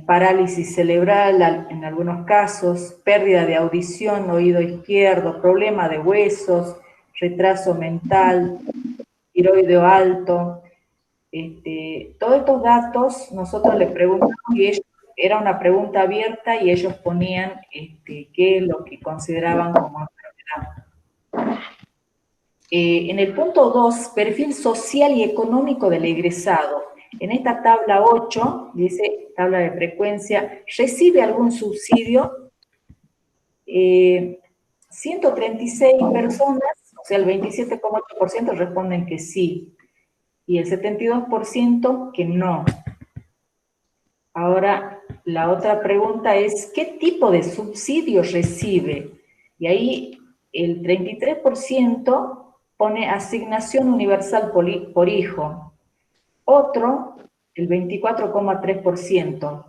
parálisis cerebral en algunos casos, pérdida de audición, oído izquierdo, problema de huesos, retraso mental, tiroideo alto. Todos estos datos nosotros les preguntamos y ellos, era una pregunta abierta y ellos ponían qué es lo que consideraban como enfermedad. En el punto 2, perfil social y económico del egresado. En esta tabla 8, dice tabla de frecuencia, ¿recibe algún subsidio? 136 personas, o sea, el 27,8% responden que sí, y el 72% que no. Ahora, la otra pregunta es, ¿qué tipo de subsidio recibe? Y ahí el 33% pone asignación universal por hijo. Otro, el 24,3%.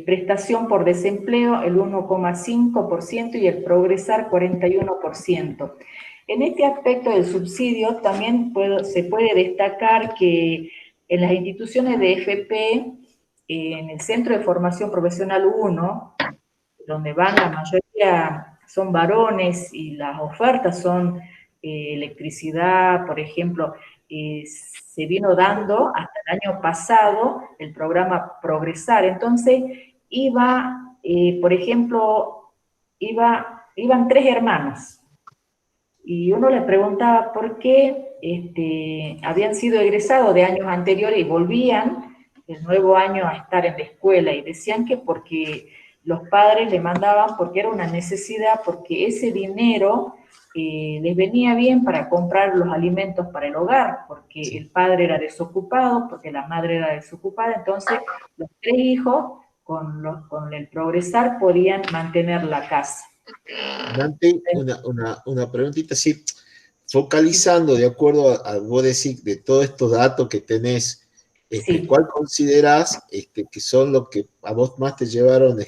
Prestación por desempleo, el 1,5%, y el progresar, 41%. En este aspecto del subsidio también se puede destacar que en las instituciones de FP, en el Centro de Formación Profesional 1, donde van la mayoría son varones y las ofertas son electricidad, por ejemplo, se vino dando hasta el año pasado el programa Progresar. Entonces iba por ejemplo, iban 3 hermanos, y uno le preguntaba por qué habían sido egresados de años anteriores y volvían el nuevo año a estar en la escuela, y decían que porque los padres le mandaban, porque era una necesidad, porque ese dinero les venía bien para comprar los alimentos para el hogar, porque el padre era desocupado, porque la madre era desocupada, entonces los 3 hijos con el progresar podían mantener la casa. Dante, una preguntita, sí, focalizando de acuerdo a vos decís, de todos estos datos que tenés, Sí. ¿cuál considerás que son los que a vos más te llevaron,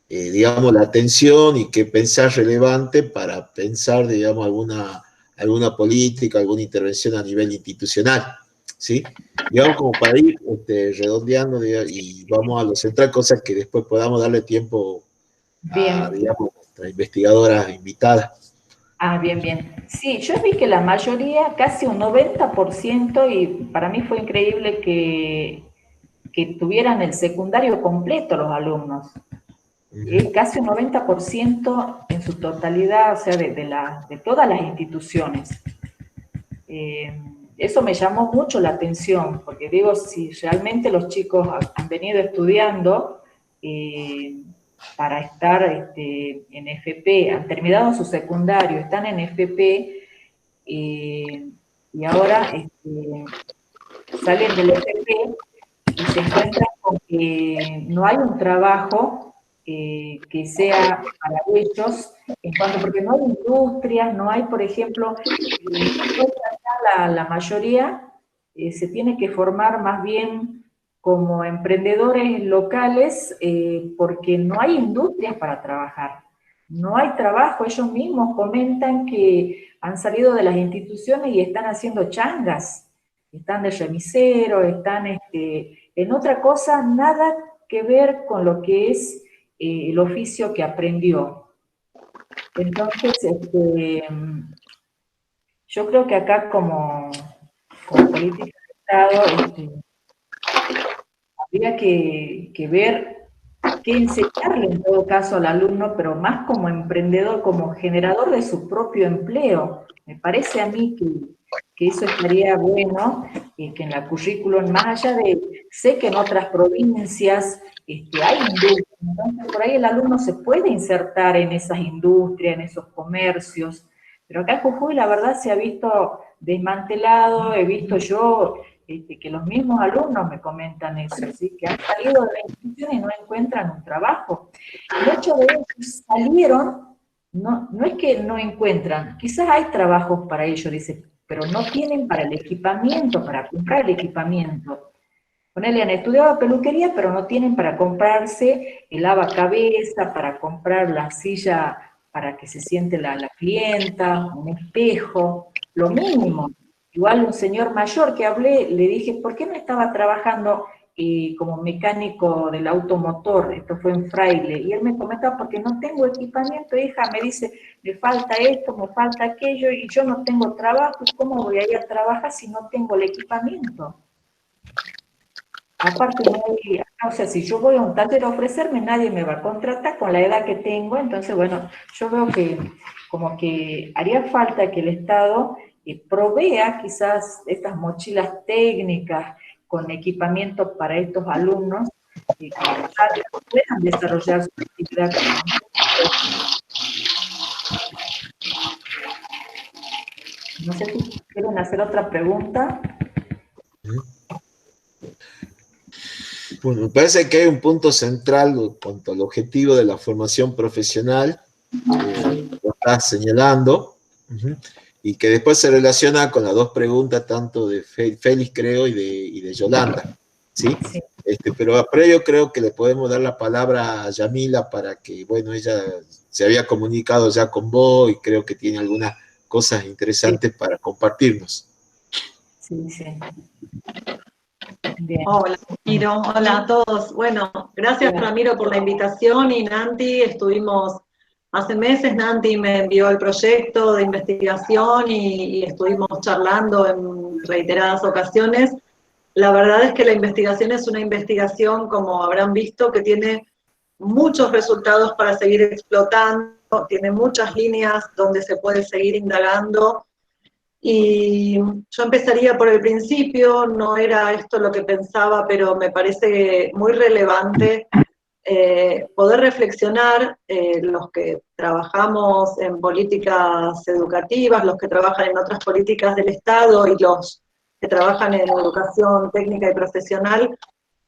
digamos, la atención y que pensás relevante para pensar, digamos, alguna política, alguna intervención a nivel institucional? ¿Sí? Digamos, como para ir redondeando, digamos, y vamos a lo central, cosas que después podamos darle tiempo a, Bien. digamos, nuestra investigadora invitada. Ah, bien, bien. Sí, yo vi que la mayoría, casi un 90%, y para mí fue increíble que tuvieran el secundario completo los alumnos. Casi un 90% en su totalidad, o sea, de todas las instituciones. Eso me llamó mucho la atención, porque digo, si realmente los chicos han venido estudiando para estar en FP, han terminado su secundario, están en FP, y ahora salen del FP y se encuentran con que no hay un trabajo que sea para ellos, porque no hay industrias, no hay, por ejemplo, la mayoría se tiene que formar más bien como emprendedores locales, porque no hay industrias para trabajar, no hay trabajo. Ellos mismos comentan que han salido de las instituciones y están haciendo changas, están de remisero, están en otra cosa, nada que ver con lo que es el oficio que aprendió. Entonces, yo creo que acá como política de Estado, habría que ver qué enseñarle en todo caso al alumno, pero más como emprendedor, como generador de su propio empleo. Me parece a mí que eso estaría bueno, que en la currículum, más allá de, sé que en otras provincias hay industrias, entonces por ahí el alumno se puede insertar en esas industrias, en esos comercios, pero acá en Jujuy la verdad se ha visto desmantelado, he visto yo que los mismos alumnos me comentan eso, ¿sí? Que han salido de la institución y no encuentran un trabajo. El hecho de que salieron, no es que no encuentran, quizás hay trabajos para ellos, dice, pero no tienen para el equipamiento, para comprar el equipamiento. Ponele, han estudiado peluquería, pero no tienen para comprarse el lavacabeza, para comprar la silla para que se siente la clienta, un espejo, lo mínimo. Igual un señor mayor que hablé, le dije, ¿por qué no estaba trabajando como mecánico del automotor? Esto fue en Fraile. Y él me comentaba, porque no tengo equipamiento, hija, me dice, me falta esto, me falta aquello, y yo no tengo trabajo, ¿cómo voy a ir a trabajar si no tengo el equipamiento? Aparte, o sea, si yo voy a un taller a ofrecerme, nadie me va a contratar con la edad que tengo, entonces, bueno, yo veo que como que haría falta que el Estado provea quizás estas mochilas técnicas con equipamiento para estos alumnos que puedan desarrollar su actividad. No sé si quieren hacer otra pregunta. Bueno, me parece que hay un punto central en cuanto al objetivo de la formación profesional, lo estás señalando, y que después se relaciona con las dos preguntas, tanto de Félix, creo, y de Yolanda, ¿sí? Sí. Pero previo creo que le podemos dar la palabra a Yamila para que, bueno, ella se había comunicado ya con vos y creo que tiene algunas cosas interesantes para compartirnos. Sí, sí. Bien. Hola, Ramiro. Hola a todos. Bueno, gracias Ramiro por la invitación y Nanti, hace meses Nanti me envió el proyecto de investigación y estuvimos charlando en reiteradas ocasiones. La verdad es que la investigación es una investigación, como habrán visto, que tiene muchos resultados para seguir explotando, tiene muchas líneas donde se puede seguir indagando. Y yo empezaría por el principio, no era esto lo que pensaba, pero me parece muy relevante poder reflexionar, los que trabajamos en políticas educativas, los que trabajan en otras políticas del Estado y los que trabajan en educación técnica y profesional,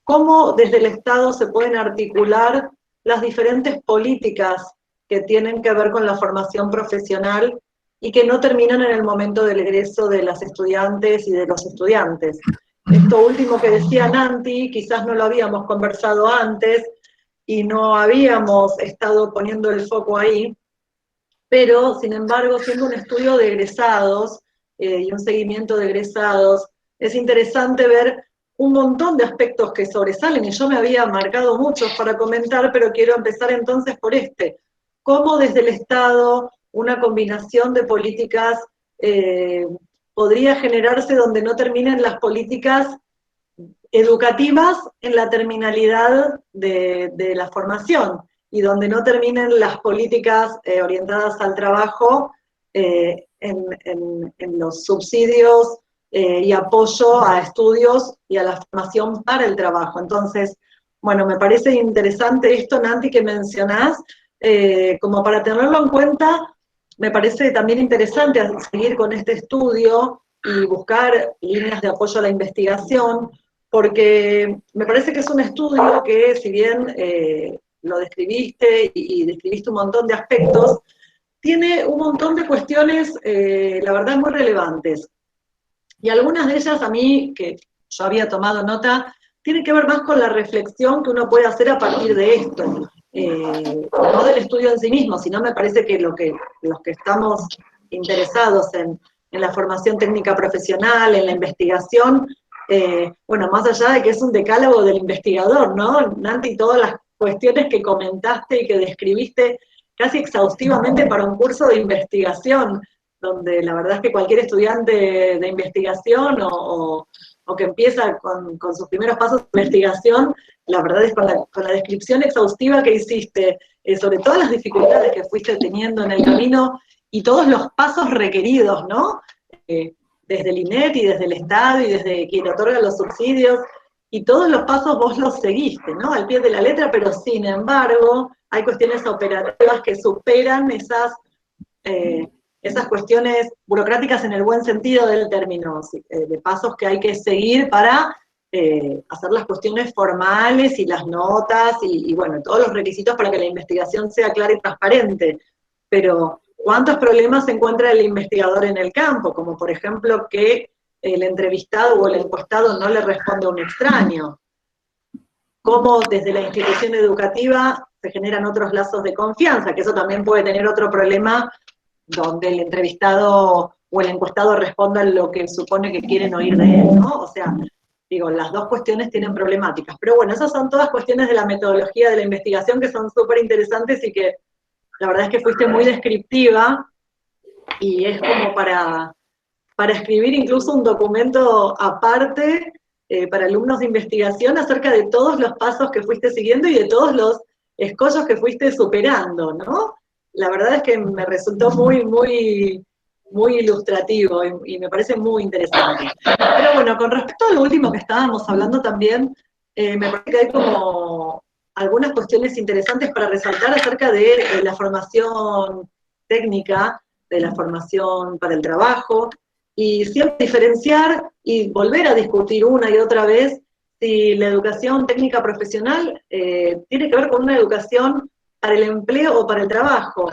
cómo desde el Estado se pueden articular las diferentes políticas que tienen que ver con la formación profesional y que no terminan en el momento del egreso de las estudiantes y de los estudiantes. Esto último que decía Nanti, quizás no lo habíamos conversado antes y no habíamos estado poniendo el foco ahí, pero sin embargo, siendo un estudio de egresados y un seguimiento de egresados, es interesante ver un montón de aspectos que sobresalen, y yo me había marcado muchos para comentar, pero quiero empezar entonces por este. Cómo desde el Estado una combinación de políticas podría generarse donde no terminen las políticas educativas en la terminalidad de la formación, y donde no terminen las políticas orientadas al trabajo en los subsidios y apoyo a estudios y a la formación para el trabajo. Entonces, bueno, me parece interesante esto, Nanti, que mencionás, como para tenerlo en cuenta. Me parece también interesante seguir con este estudio y buscar líneas de apoyo a la investigación, porque me parece que es un estudio que, si bien lo describiste y describiste un montón de aspectos, tiene un montón de cuestiones, la verdad, muy relevantes. Y algunas de ellas a mí, que yo había tomado nota, tienen que ver más con la reflexión que uno puede hacer a partir de esto. No del estudio en sí mismo, sino me parece que los que estamos interesados en la formación técnica profesional, en la investigación, bueno, más allá de que es un decálogo del investigador, ¿no? Nanti, todas las cuestiones que comentaste y que describiste casi exhaustivamente para un curso de investigación, donde la verdad es que cualquier estudiante de investigación o que empieza con sus primeros pasos de investigación, la verdad es con la descripción exhaustiva que hiciste, sobre todas las dificultades que fuiste teniendo en el camino y todos los pasos requeridos, ¿no? Desde el INET y desde el Estado y desde quien otorga los subsidios, y todos los pasos vos los seguiste, ¿no? Al pie de la letra, pero sin embargo, hay cuestiones operativas que superan esas cuestiones burocráticas en el buen sentido del término, de pasos que hay que seguir para hacer las cuestiones formales y las notas y bueno, todos los requisitos para que la investigación sea clara y transparente. Pero ¿cuántos problemas se encuentra el investigador en el campo? Como por ejemplo que el entrevistado o el encuestado no le responde a un extraño. Cómo desde la institución educativa se generan otros lazos de confianza, que eso también puede tener otro problema, donde el entrevistado o el encuestado respondan lo que supone que quieren oír de él, ¿no? O sea, digo, las dos cuestiones tienen problemáticas. Pero bueno, esas son todas cuestiones de la metodología de la investigación que son súper interesantes y que la verdad es que fuiste muy descriptiva, y es como para escribir incluso un documento aparte para alumnos de investigación acerca de todos los pasos que fuiste siguiendo y de todos los escollos que fuiste superando, ¿no? La verdad es que me resultó muy, muy, muy ilustrativo y me parece muy interesante. Pero bueno, con respecto a lo último que estábamos hablando también, me parece que hay como algunas cuestiones interesantes para resaltar acerca de la formación técnica, de la formación para el trabajo, y siempre diferenciar y volver a discutir una y otra vez si la educación técnica profesional tiene que ver con una educación para el empleo o para el trabajo.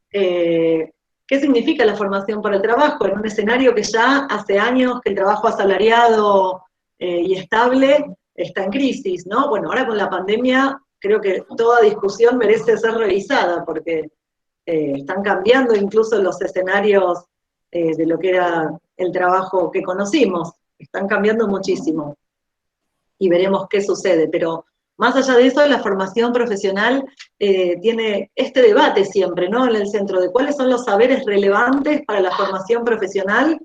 ¿Qué significa la formación para el trabajo? En un escenario que ya hace años que el trabajo asalariado y estable está en crisis, ¿no? Bueno, ahora con la pandemia creo que toda discusión merece ser revisada, porque están cambiando incluso los escenarios de lo que era el trabajo que conocimos, están cambiando muchísimo, y veremos qué sucede, pero más allá de eso, la formación profesional tiene este debate siempre, ¿no? En el centro de cuáles son los saberes relevantes para la formación profesional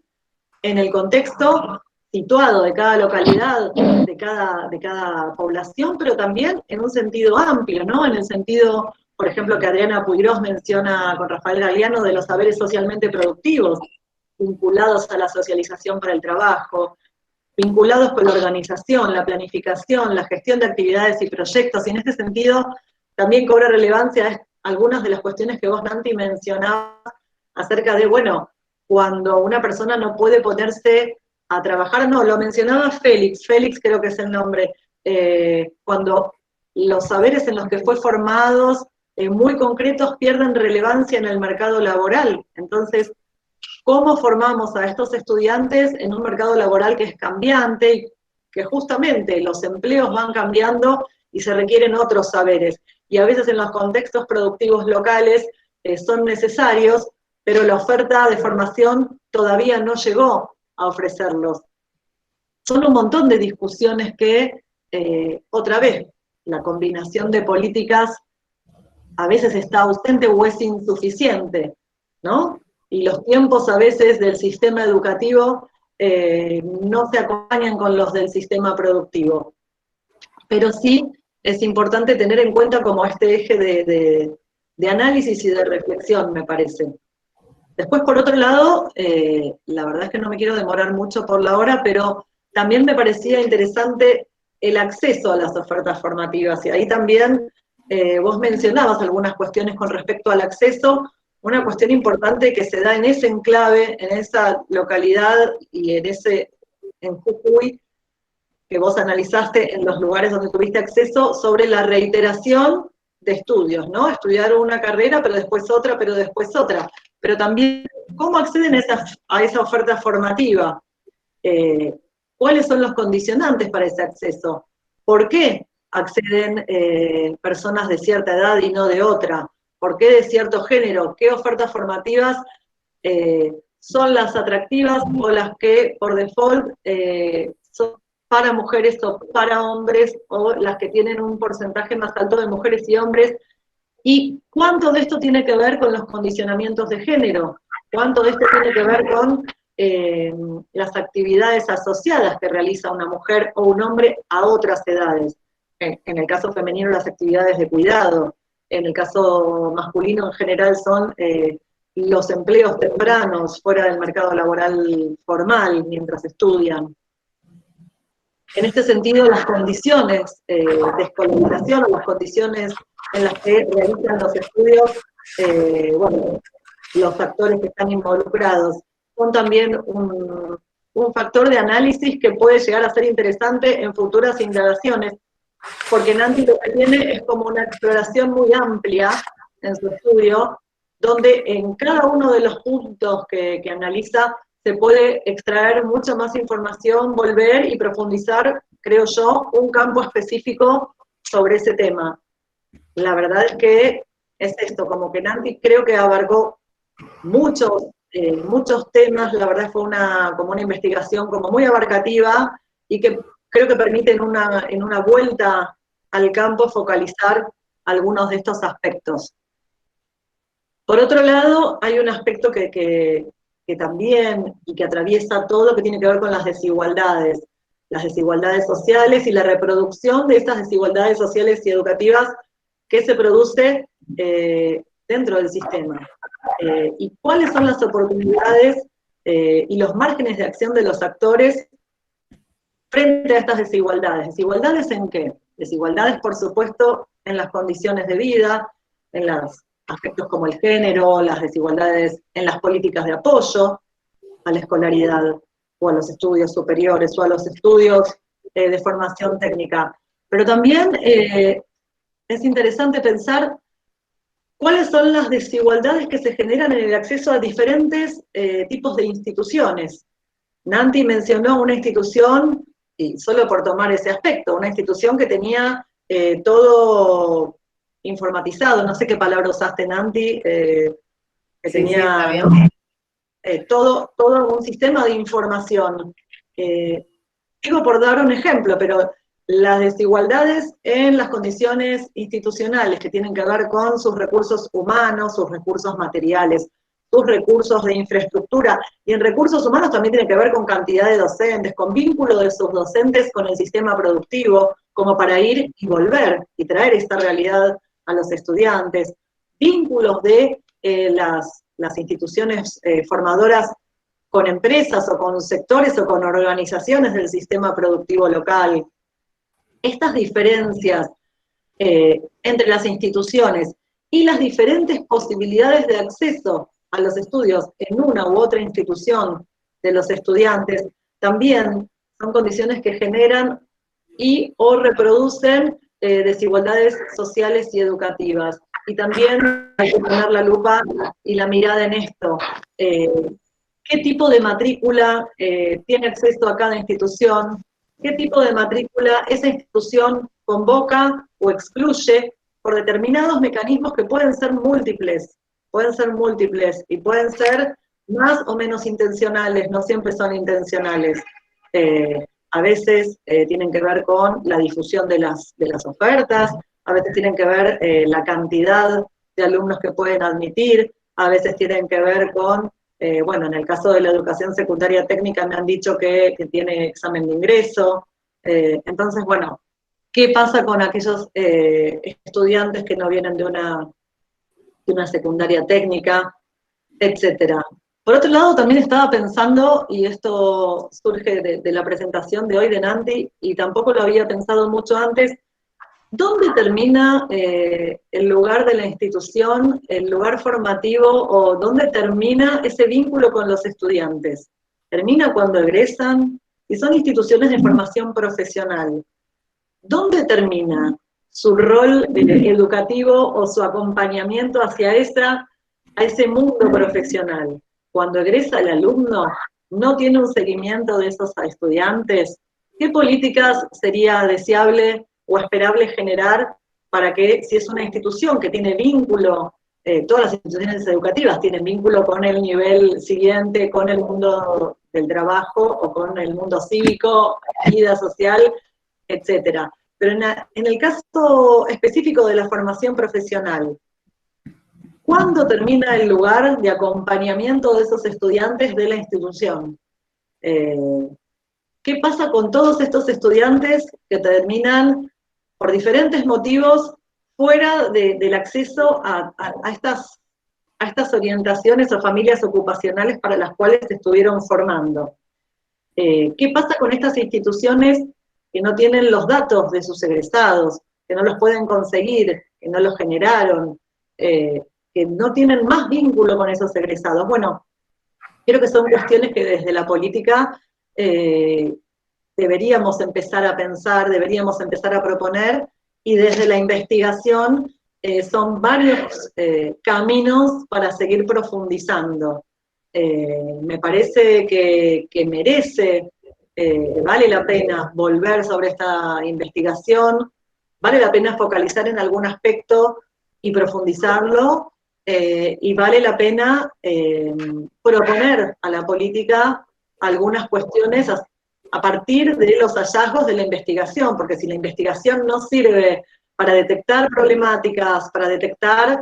en el contexto situado de cada localidad, de cada población, pero también en un sentido amplio, ¿no? En el sentido, por ejemplo, que Adriana Puigros menciona con Rafael Galeano de los saberes socialmente productivos, vinculados a la socialización para el trabajo, vinculados con la organización, la planificación, la gestión de actividades y proyectos, y en este sentido también cobra relevancia algunas de las cuestiones que vos, Nanti, mencionabas acerca de, bueno, cuando una persona no puede ponerse a trabajar, no, lo mencionaba Félix creo que es el nombre, cuando los saberes en los que fue formados, muy concretos, pierden relevancia en el mercado laboral. Entonces, ¿cómo formamos a estos estudiantes en un mercado laboral que es cambiante y que justamente los empleos van cambiando y se requieren otros saberes? Y a veces en los contextos productivos locales son necesarios, pero la oferta de formación todavía no llegó a ofrecerlos. Son un montón de discusiones que, otra vez, la combinación de políticas a veces está ausente o es insuficiente, ¿no? Y los tiempos a veces del sistema educativo no se acompañan con los del sistema productivo. Pero sí es importante tener en cuenta como este eje de análisis y de reflexión, me parece. Después, por otro lado, la verdad es que no me quiero demorar mucho por la hora, pero también me parecía interesante el acceso a las ofertas formativas. Y ahí también vos mencionabas algunas cuestiones con respecto al acceso. Una cuestión importante que se da en ese enclave, en esa localidad y en Jujuy, que vos analizaste en los lugares donde tuviste acceso, sobre la reiteración de estudios, ¿no? Estudiar una carrera, pero después otra, pero después otra. Pero también, ¿cómo acceden a esa oferta formativa? ¿Cuáles son los condicionantes para ese acceso? ¿Por qué acceden personas de cierta edad y no de otra? ¿Por qué de cierto género? ¿Qué ofertas formativas son las atractivas o las que por default son para mujeres o para hombres, o las que tienen un porcentaje más alto de mujeres y hombres? ¿Y cuánto de esto tiene que ver con los condicionamientos de género? ¿Cuánto de esto tiene que ver con las actividades asociadas que realiza una mujer o un hombre a otras edades? En el caso femenino, las actividades de cuidado. En el caso masculino, en general, son los empleos tempranos fuera del mercado laboral formal, mientras estudian. En este sentido, las condiciones de escolarización o las condiciones en las que realizan los estudios, bueno, los actores que están involucrados, son también un factor de análisis que puede llegar a ser interesante en futuras indagaciones, porque Nanti lo que tiene es como una exploración muy amplia en su estudio, donde en cada uno de los puntos que analiza se puede extraer mucha más información, volver y profundizar, creo yo, un campo específico sobre ese tema. La verdad es que es esto, como que Nanti creo que abarcó muchos temas, la verdad fue como una investigación como muy abarcativa y que creo que permite en una vuelta al campo focalizar algunos de estos aspectos. Por otro lado, hay un aspecto que también, y que atraviesa todo, que tiene que ver con las desigualdades sociales y la reproducción de estas desigualdades sociales y educativas que se produce dentro del sistema. Y cuáles son las oportunidades y los márgenes de acción de los actores frente a estas desigualdades. ¿Desigualdades en qué? Desigualdades, por supuesto, en las condiciones de vida, en los aspectos como el género, las desigualdades en las políticas de apoyo a la escolaridad, o a los estudios superiores, o a los estudios de formación técnica. Pero también es interesante pensar cuáles son las desigualdades que se generan en el acceso a diferentes tipos de instituciones. Nanti mencionó una institución, y solo por tomar ese aspecto, una institución que tenía todo informatizado, no sé qué palabra usaste, Nanti, que sí, tenía todo un sistema de información. Digo por dar un ejemplo, pero las desigualdades en las condiciones institucionales que tienen que ver con sus recursos humanos, sus recursos materiales, sus recursos de infraestructura, y en recursos humanos también tiene que ver con cantidad de docentes, con vínculo de sus docentes con el sistema productivo, como para ir y volver y traer esta realidad a los estudiantes, vínculos de las instituciones formadoras con empresas o con sectores o con organizaciones del sistema productivo local. Estas diferencias entre las instituciones y las diferentes posibilidades de acceso a los estudios en una u otra institución de los estudiantes también son condiciones que generan y o reproducen desigualdades sociales y educativas. Y también hay que poner la lupa y la mirada en esto. ¿Qué tipo de matrícula tiene acceso a cada institución? ¿Qué tipo de matrícula esa institución convoca o excluye por determinados mecanismos que pueden ser múltiples y pueden ser más o menos intencionales, no siempre son intencionales. A veces tienen que ver con la difusión de las ofertas, a veces tienen que ver la cantidad de alumnos que pueden admitir, a veces tienen que ver con, bueno, en el caso de la educación secundaria técnica me han dicho que tiene examen de ingreso. Entonces, bueno, ¿qué pasa con aquellos estudiantes que no vienen de una secundaria técnica, etcétera? Por otro lado, también estaba pensando, y esto surge de la presentación de hoy de Nanti, y tampoco lo había pensado mucho antes, ¿dónde termina el lugar de la institución, el lugar formativo, o dónde termina ese vínculo con los estudiantes? ¿Termina cuando egresan? Y son instituciones de formación profesional. ¿Dónde termina su rol educativo o su acompañamiento hacia a ese mundo profesional? Cuando egresa el alumno, ¿no tiene un seguimiento de esos estudiantes? ¿Qué políticas sería deseable o esperable generar para que, si es una institución que tiene vínculo, todas las instituciones educativas tienen vínculo con el nivel siguiente, con el mundo del trabajo o con el mundo cívico, vida social, etcétera? Pero en el caso específico de la formación profesional, ¿cuándo termina el lugar de acompañamiento de esos estudiantes de la institución? ¿Qué pasa con todos estos estudiantes que terminan, por diferentes motivos, fuera del acceso a estas orientaciones o familias ocupacionales para las cuales se estuvieron formando? ¿Qué pasa con estas instituciones que no tienen los datos de sus egresados, que no los pueden conseguir, que no los generaron, que no tienen más vínculo con esos egresados? Bueno, creo que son cuestiones que desde la política deberíamos empezar a pensar, deberíamos empezar a proponer, y desde la investigación son varios caminos para seguir profundizando. Me parece que merece, vale la pena volver sobre esta investigación, vale la pena focalizar en algún aspecto y profundizarlo, y vale la pena proponer a la política algunas cuestiones a partir de los hallazgos de la investigación, porque si la investigación no sirve para detectar problemáticas, para detectar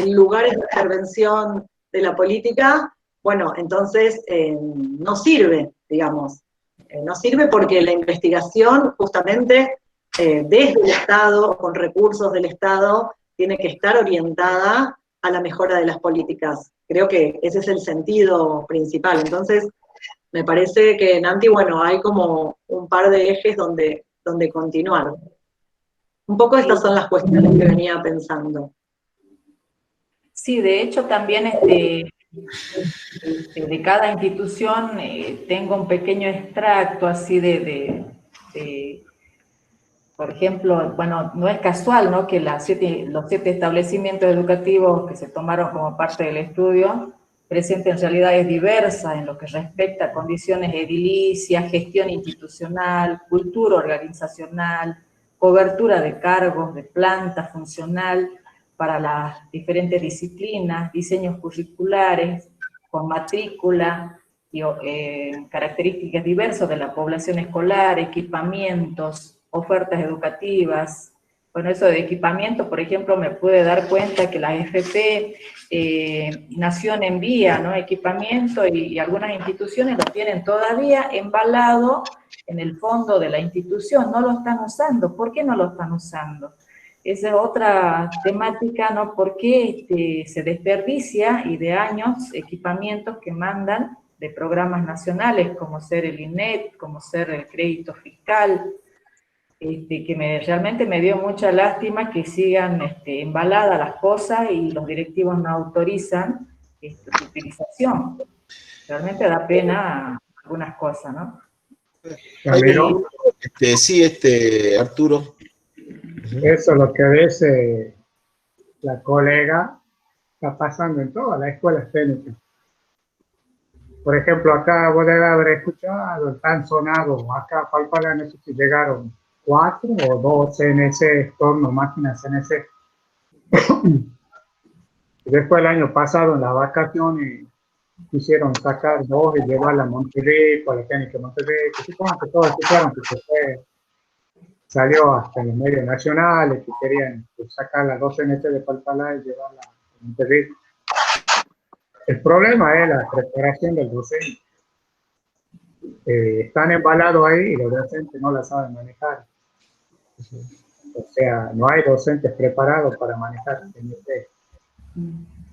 lugares de intervención de la política, bueno, entonces no sirve, digamos. No sirve porque la investigación, justamente, desde el Estado, con recursos del Estado, tiene que estar orientada a la mejora de las políticas. Creo que ese es el sentido principal. Entonces, me parece que en Nanti, bueno, hay como un par de ejes donde continuar. Un poco estas son las cuestiones que venía pensando. Sí, de hecho también de cada institución tengo un pequeño extracto así por ejemplo, bueno, no es casual, ¿no?, que los 7 establecimientos educativos que se tomaron como parte del estudio presenten realidades diversas en lo que respecta a condiciones edilicias, gestión institucional, cultura organizacional, cobertura de cargos, de planta funcional para las diferentes disciplinas, diseños curriculares, con matrícula, y características diversas de la población escolar, equipamientos, ofertas educativas, Bueno, eso de equipamiento, por ejemplo, me pude dar cuenta que la FP Nación envía, ¿no?, equipamiento y algunas instituciones lo tienen todavía embalado en el fondo de la institución, no lo están usando. ¿Por qué no lo están usando? Esa es otra temática, ¿no? ¿Por qué se desperdicia y de años equipamientos que mandan de programas nacionales, como ser el INET, como ser el crédito fiscal, que realmente me dio mucha lástima que sigan embaladas las cosas y los directivos no autorizan su utilización. Realmente da pena algunas cosas, ¿no? Ramiro, Sí, Arturo. eso es lo que dice la colega, está pasando en todas las escuelas técnicas. Por ejemplo, acá vos debes haber escuchado, tan sonado, acá Palpala, no sé si llegaron 4 o 2 CNC, torno, máquinas CNC. Después el año pasado, en las vacaciones, quisieron sacar 2 y llevarla a Monterrey, a la técnica de Monterrey, que supongo que todos escucharon, que salió hasta en los medios nacionales, que querían sacar las 2 CNC de Palpala y llevarla a Monterrey. El problema es la preparación del docente. Están embalados ahí y los docentes no la saben manejar. O sea, no hay docentes preparados para manejar CNC.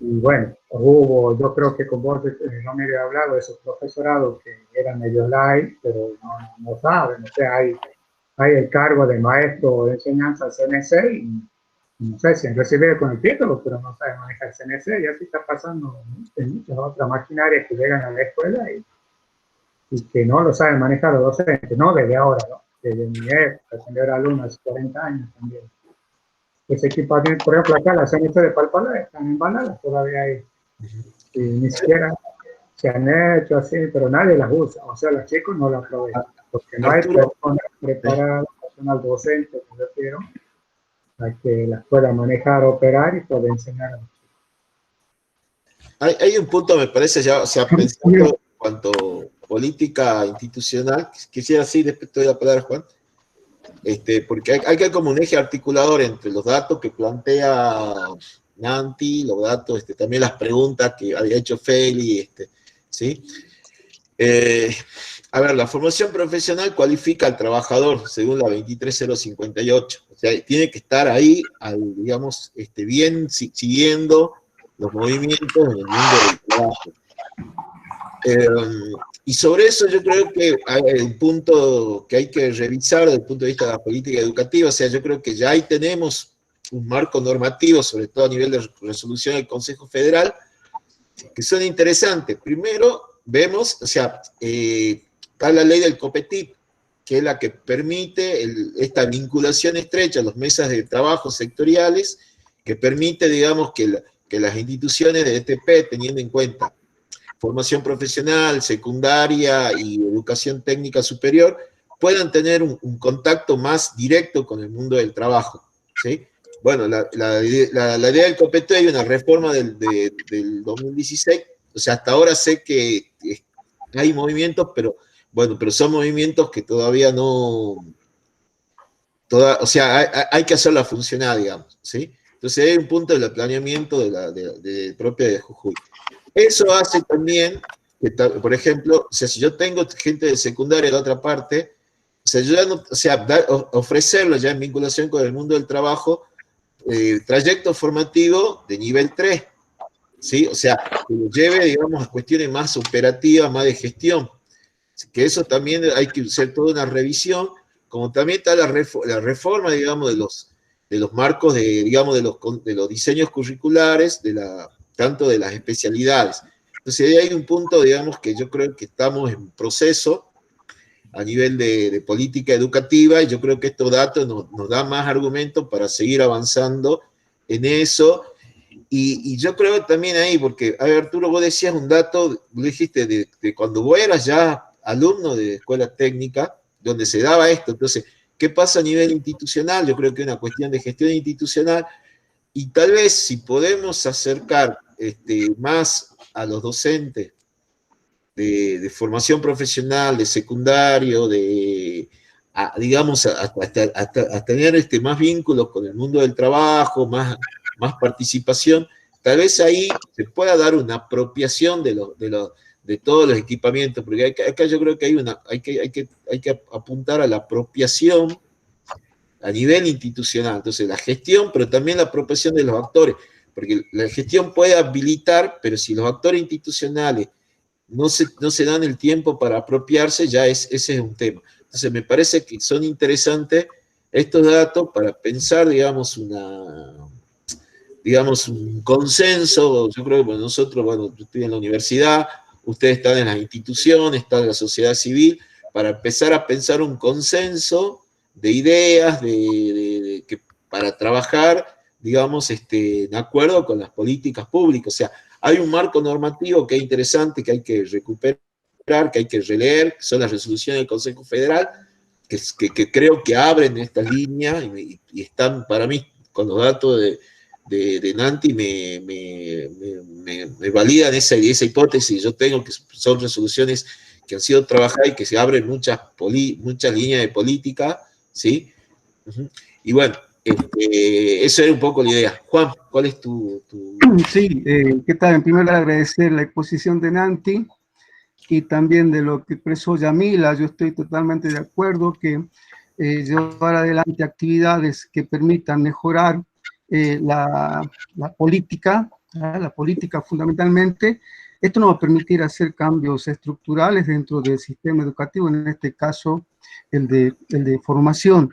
Y bueno, yo creo que con vos no me había hablado de esos profesorados que eran medio light, pero no saben. O sea, hay el cargo de maestro de enseñanza CNC y no sé si han recibido con el título, pero no saben manejar CNC. Y así está pasando en muchas otras maquinarias que llegan a la escuela y que no lo saben manejar los docentes, no desde ahora, ¿no? Desde mi época, cuando era alumno hace 40 años también. Ese equipamiento, por ejemplo, acá las CNC de Palpala están embaladas todavía ahí. Y ni siquiera se han hecho así, pero nadie las usa. O sea, los chicos no las aprovechan, porque no hay personas preparadas, personal docente, me refiero, a que las pueda manejar, operar y pueda enseñar a los chicos. Hay un punto, me parece, ya, o sea, pensando en cuanto a política institucional, quisiera decir, después te doy la palabra, Juan, porque hay que como un eje articulador entre los datos que plantea Nanti, los datos, también las preguntas que había hecho Feli, ¿sí? A ver, la formación profesional cualifica al trabajador según la 23058, o sea, tiene que estar ahí, digamos, bien siguiendo los movimientos en el mundo del trabajo. Y sobre eso yo creo que hay un punto que hay que revisar desde el punto de vista de la política educativa. O sea, yo creo que ya ahí tenemos un marco normativo, sobre todo a nivel de resolución del Consejo Federal, que son interesantes. Primero, vemos, o sea, está la ley del COPETIP, que es la que permite esta vinculación estrecha a las mesas de trabajo sectoriales, que permite, digamos, que las instituciones de ETP, teniendo en cuenta formación profesional, secundaria y educación técnica superior, puedan tener un contacto más directo con el mundo del trabajo, ¿sí? Bueno, la idea del COPETIP hay una reforma del 2016, o sea, hasta ahora sé que hay movimientos, pero son movimientos que todavía no, o sea, hay que hacerla funcionar, digamos, ¿sí? Entonces hay un punto del planeamiento de propia de Jujuy. Eso hace también, que, por ejemplo, o sea, si yo tengo gente de secundaria de la otra parte, o sea, yo ya no, o sea, ofrecerlo ya en vinculación con el mundo del trabajo, trayecto formativo de nivel 3, ¿sí? O sea, que lo lleve, digamos, a cuestiones más operativas, más de gestión. Que eso también hay que hacer toda una revisión, como también está la reforma, digamos, de los marcos, digamos, de los diseños curriculares, tanto de las especialidades. Entonces ahí hay un punto, digamos, que yo creo que estamos en proceso a nivel de política educativa, y yo creo que estos datos nos dan más argumentos para seguir avanzando en eso. Y yo creo también ahí, porque, a ver, Arturo, vos decías un dato, vos dijiste de cuando vos eras ya alumno de escuela técnica, donde se daba esto. Entonces, ¿qué pasa a nivel institucional? Yo creo que es una cuestión de gestión institucional, y tal vez si podemos acercar más a los docentes de formación profesional, de secundario, digamos, a tener más vínculos con el mundo del trabajo, más participación, tal vez ahí se pueda dar una apropiación de todos los equipamientos, porque acá yo creo que hay que apuntar a la apropiación a nivel institucional, entonces la gestión, pero también la apropiación de los actores, porque la gestión puede habilitar, pero si los actores institucionales no se dan el tiempo para apropiarse, ya ese es un tema. Entonces me parece que son interesantes estos datos para pensar, digamos, un consenso. Yo creo que nosotros, bueno, yo estoy en la universidad, ustedes están en las instituciones, están en la sociedad civil, para empezar a pensar un consenso de ideas, para trabajar, digamos, en acuerdo con las políticas públicas. O sea, hay un marco normativo que es interesante, que hay que recuperar, que hay que releer, que son las resoluciones del Consejo Federal, que creo que abren esta línea y están, para mí, con los datos de Nanti, me validan esa hipótesis. Yo tengo que son resoluciones que han sido trabajadas y que se abren muchas líneas de política, ¿sí? Y bueno, eso era un poco la idea. Juan, ¿cuál es tu...? Sí, ¿qué tal? En primer lugar, agradecer la exposición de Nanti y también de lo que expresó Yamila. Yo estoy totalmente de acuerdo que llevar adelante actividades que permitan mejorar la política fundamentalmente. Esto nos va a permitir hacer cambios estructurales dentro del sistema educativo, en este caso el de formación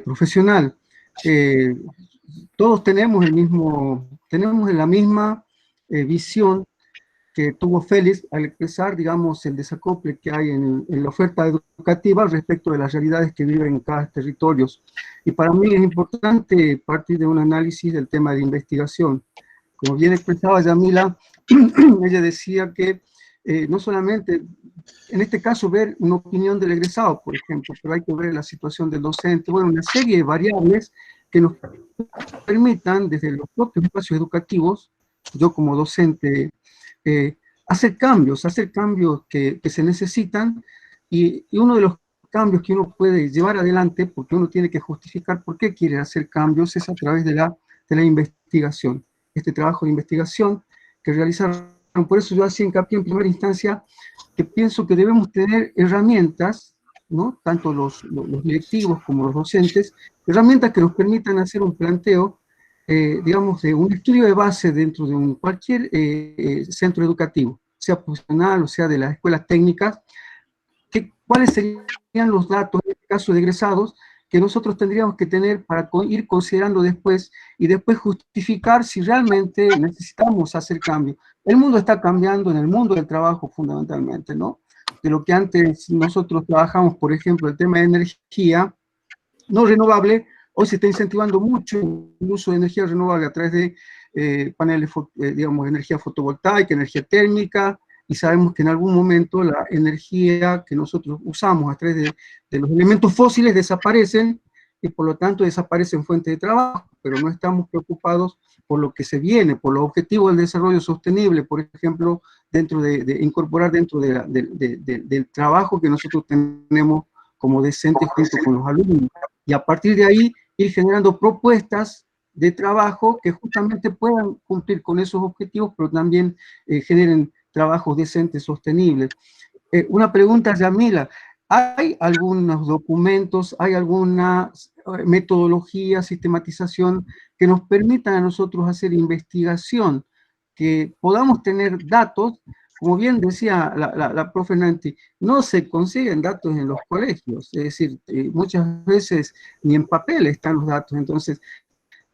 profesional. Todos tenemos la misma visión que tuvo Félix al expresar, digamos, el desacople que hay en la oferta educativa respecto de las realidades que viven en cada territorio. Y para mí es importante partir de un análisis del tema de investigación. Como bien expresaba Yamila, ella decía que no solamente, en este caso, ver una opinión del egresado, por ejemplo, pero hay que ver la situación del docente, bueno, una serie de variables que nos permitan, desde los propios espacios educativos, yo como docente, hacer cambios que se necesitan, y uno de los cambios que uno puede llevar adelante, porque uno tiene que justificar por qué quiere hacer cambios, es a través de la investigación. Este trabajo de investigación que realizaron, por eso yo hacía hincapié en primera instancia que pienso que debemos tener herramientas, ¿no? Tanto los directivos como los docentes, herramientas que nos permitan hacer un planteo, digamos, de un estudio de base dentro de cualquier centro educativo, sea profesional o sea de las escuelas técnicas, cuáles serían los datos, en este caso de egresados, que nosotros tendríamos que tener para ir considerando después, y después justificar si realmente necesitamos hacer cambios. El mundo está cambiando en el mundo del trabajo fundamentalmente, ¿no? De lo que antes nosotros trabajamos, por ejemplo, el tema de energía no renovable, hoy se está incentivando mucho el uso de energía renovable a través de paneles, digamos, energía fotovoltaica, energía térmica, y sabemos que en algún momento la energía que nosotros usamos a través de los elementos fósiles desaparecen, y por lo tanto desaparecen fuentes de trabajo, pero no estamos preocupados por lo que se viene, por los objetivos del desarrollo sostenible, por ejemplo, dentro de incorporar dentro del trabajo que nosotros tenemos como docentes junto con los alumnos, y a partir de ahí ir generando propuestas de trabajo que justamente puedan cumplir con esos objetivos, pero también generen trabajos decentes, sostenibles. Una pregunta, Yamila, ¿hay algunos documentos, hay alguna metodología, sistematización que nos permitan a nosotros hacer investigación, que podamos tener datos? Como bien decía la profe Nanti, no se consiguen datos en los colegios, es decir, muchas veces ni en papel están los datos, entonces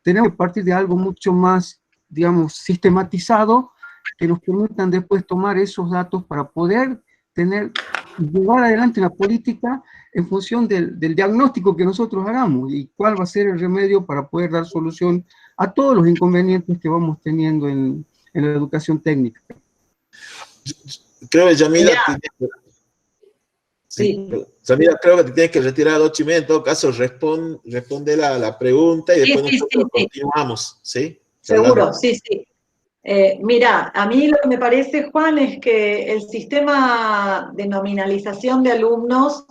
tenemos que partir de algo mucho más, digamos, sistematizado, que nos permitan después tomar esos datos para poder llevar adelante una política en función del diagnóstico que nosotros hagamos, y cuál va a ser el remedio para poder dar solución a todos los inconvenientes que vamos teniendo en la educación técnica. Creo que Yamila, sí. Yamila, creo que te tienes que retirar a las 8:30, en todo caso responde la pregunta y después nosotros continuamos, ¿sí? Seguro, sí. Mira, a mí lo que me parece, Juan, es que el sistema de nominalización de alumnos,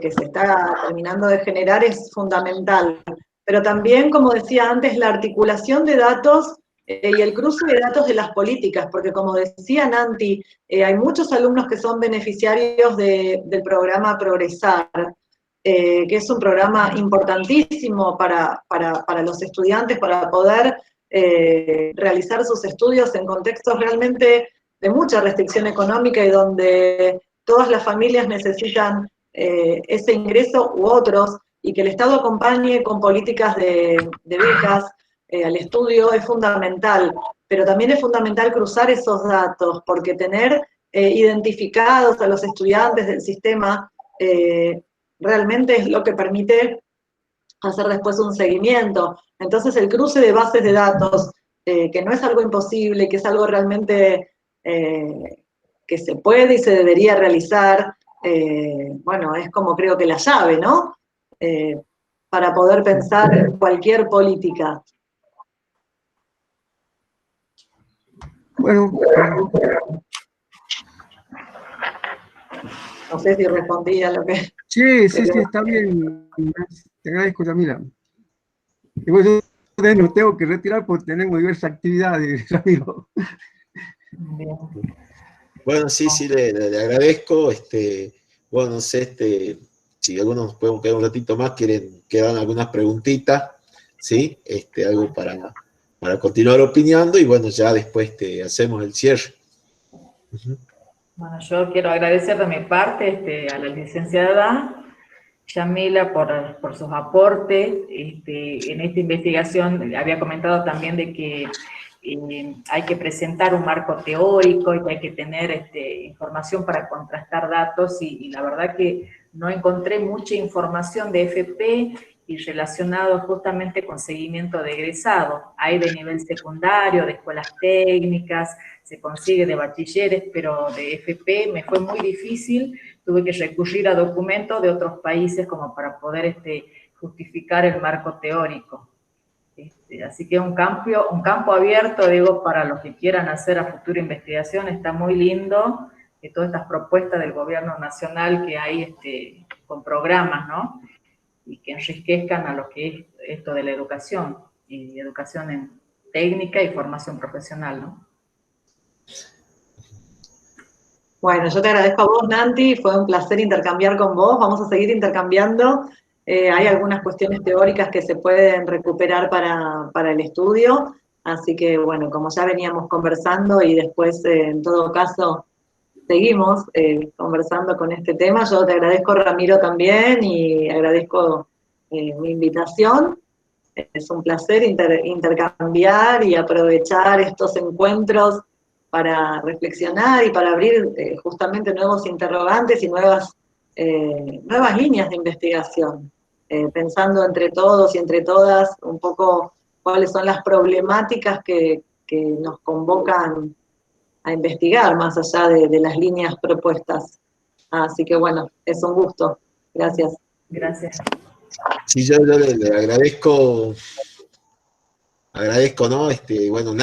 que se está terminando de generar es fundamental. Pero también, como decía antes, la articulación de datos y el cruce de datos de las políticas, porque como decía Nanti, hay muchos alumnos que son beneficiarios del programa Progresar, que es un programa importantísimo para los estudiantes, para poder realizar sus estudios en contextos realmente de mucha restricción económica y donde todas las familias necesitan ese ingreso u otros, y que el Estado acompañe con políticas de becas al estudio es fundamental, pero también es fundamental cruzar esos datos, porque tener identificados a los estudiantes del sistema realmente es lo que permite hacer después un seguimiento. Entonces el cruce de bases de datos, que no es algo imposible, que es algo realmente que se puede y se debería realizar, bueno, es como creo que la llave, ¿no? Para poder pensar en cualquier política. Bueno, no sé si respondí a lo que... sí, está bien. Te agradezco, Yamila. Y bueno, yo me tengo que retirar porque tenemos diversas actividades, Ramiro. Bueno, sí, le agradezco. Bueno, no sé, si algunos podemos quedar un ratito más, quedan algunas preguntitas, ¿sí? Algo para continuar opinando, y bueno, ya después hacemos el cierre. Bueno, yo quiero agradecer de mi parte a la licenciada Yamila por sus aportes. En esta investigación había comentado también de que hay que presentar un marco teórico y que hay que tener información para contrastar datos, y la verdad que no encontré mucha información de FP y relacionado justamente con seguimiento de egresado. Hay de nivel secundario, de escuelas técnicas, se consigue de bachilleres, pero de FP me fue muy difícil, tuve que recurrir a documentos de otros países como para poder justificar el marco teórico. Así que un campo abierto, digo, para los que quieran hacer a futuro investigación. Está muy lindo todas estas propuestas del gobierno nacional que hay con programas, ¿no? Y que enriquezcan a lo que es esto de la educación, y educación en técnica y formación profesional, ¿no? Bueno, yo te agradezco a vos, Nanti, fue un placer intercambiar con vos, vamos a seguir intercambiando. Hay algunas cuestiones teóricas que se pueden recuperar para el estudio, así que bueno, como ya veníamos conversando y después en todo caso seguimos conversando con este tema, yo te agradezco, Ramiro, también, y agradezco mi invitación. Es un placer intercambiar y aprovechar estos encuentros para reflexionar y para abrir justamente nuevos interrogantes y nuevas líneas de investigación, pensando entre todos y entre todas un poco cuáles son las problemáticas que nos convocan a investigar más allá de las líneas propuestas. Así que bueno, es un gusto. Gracias. Gracias. Sí, yo le agradezco, ¿no? Bueno,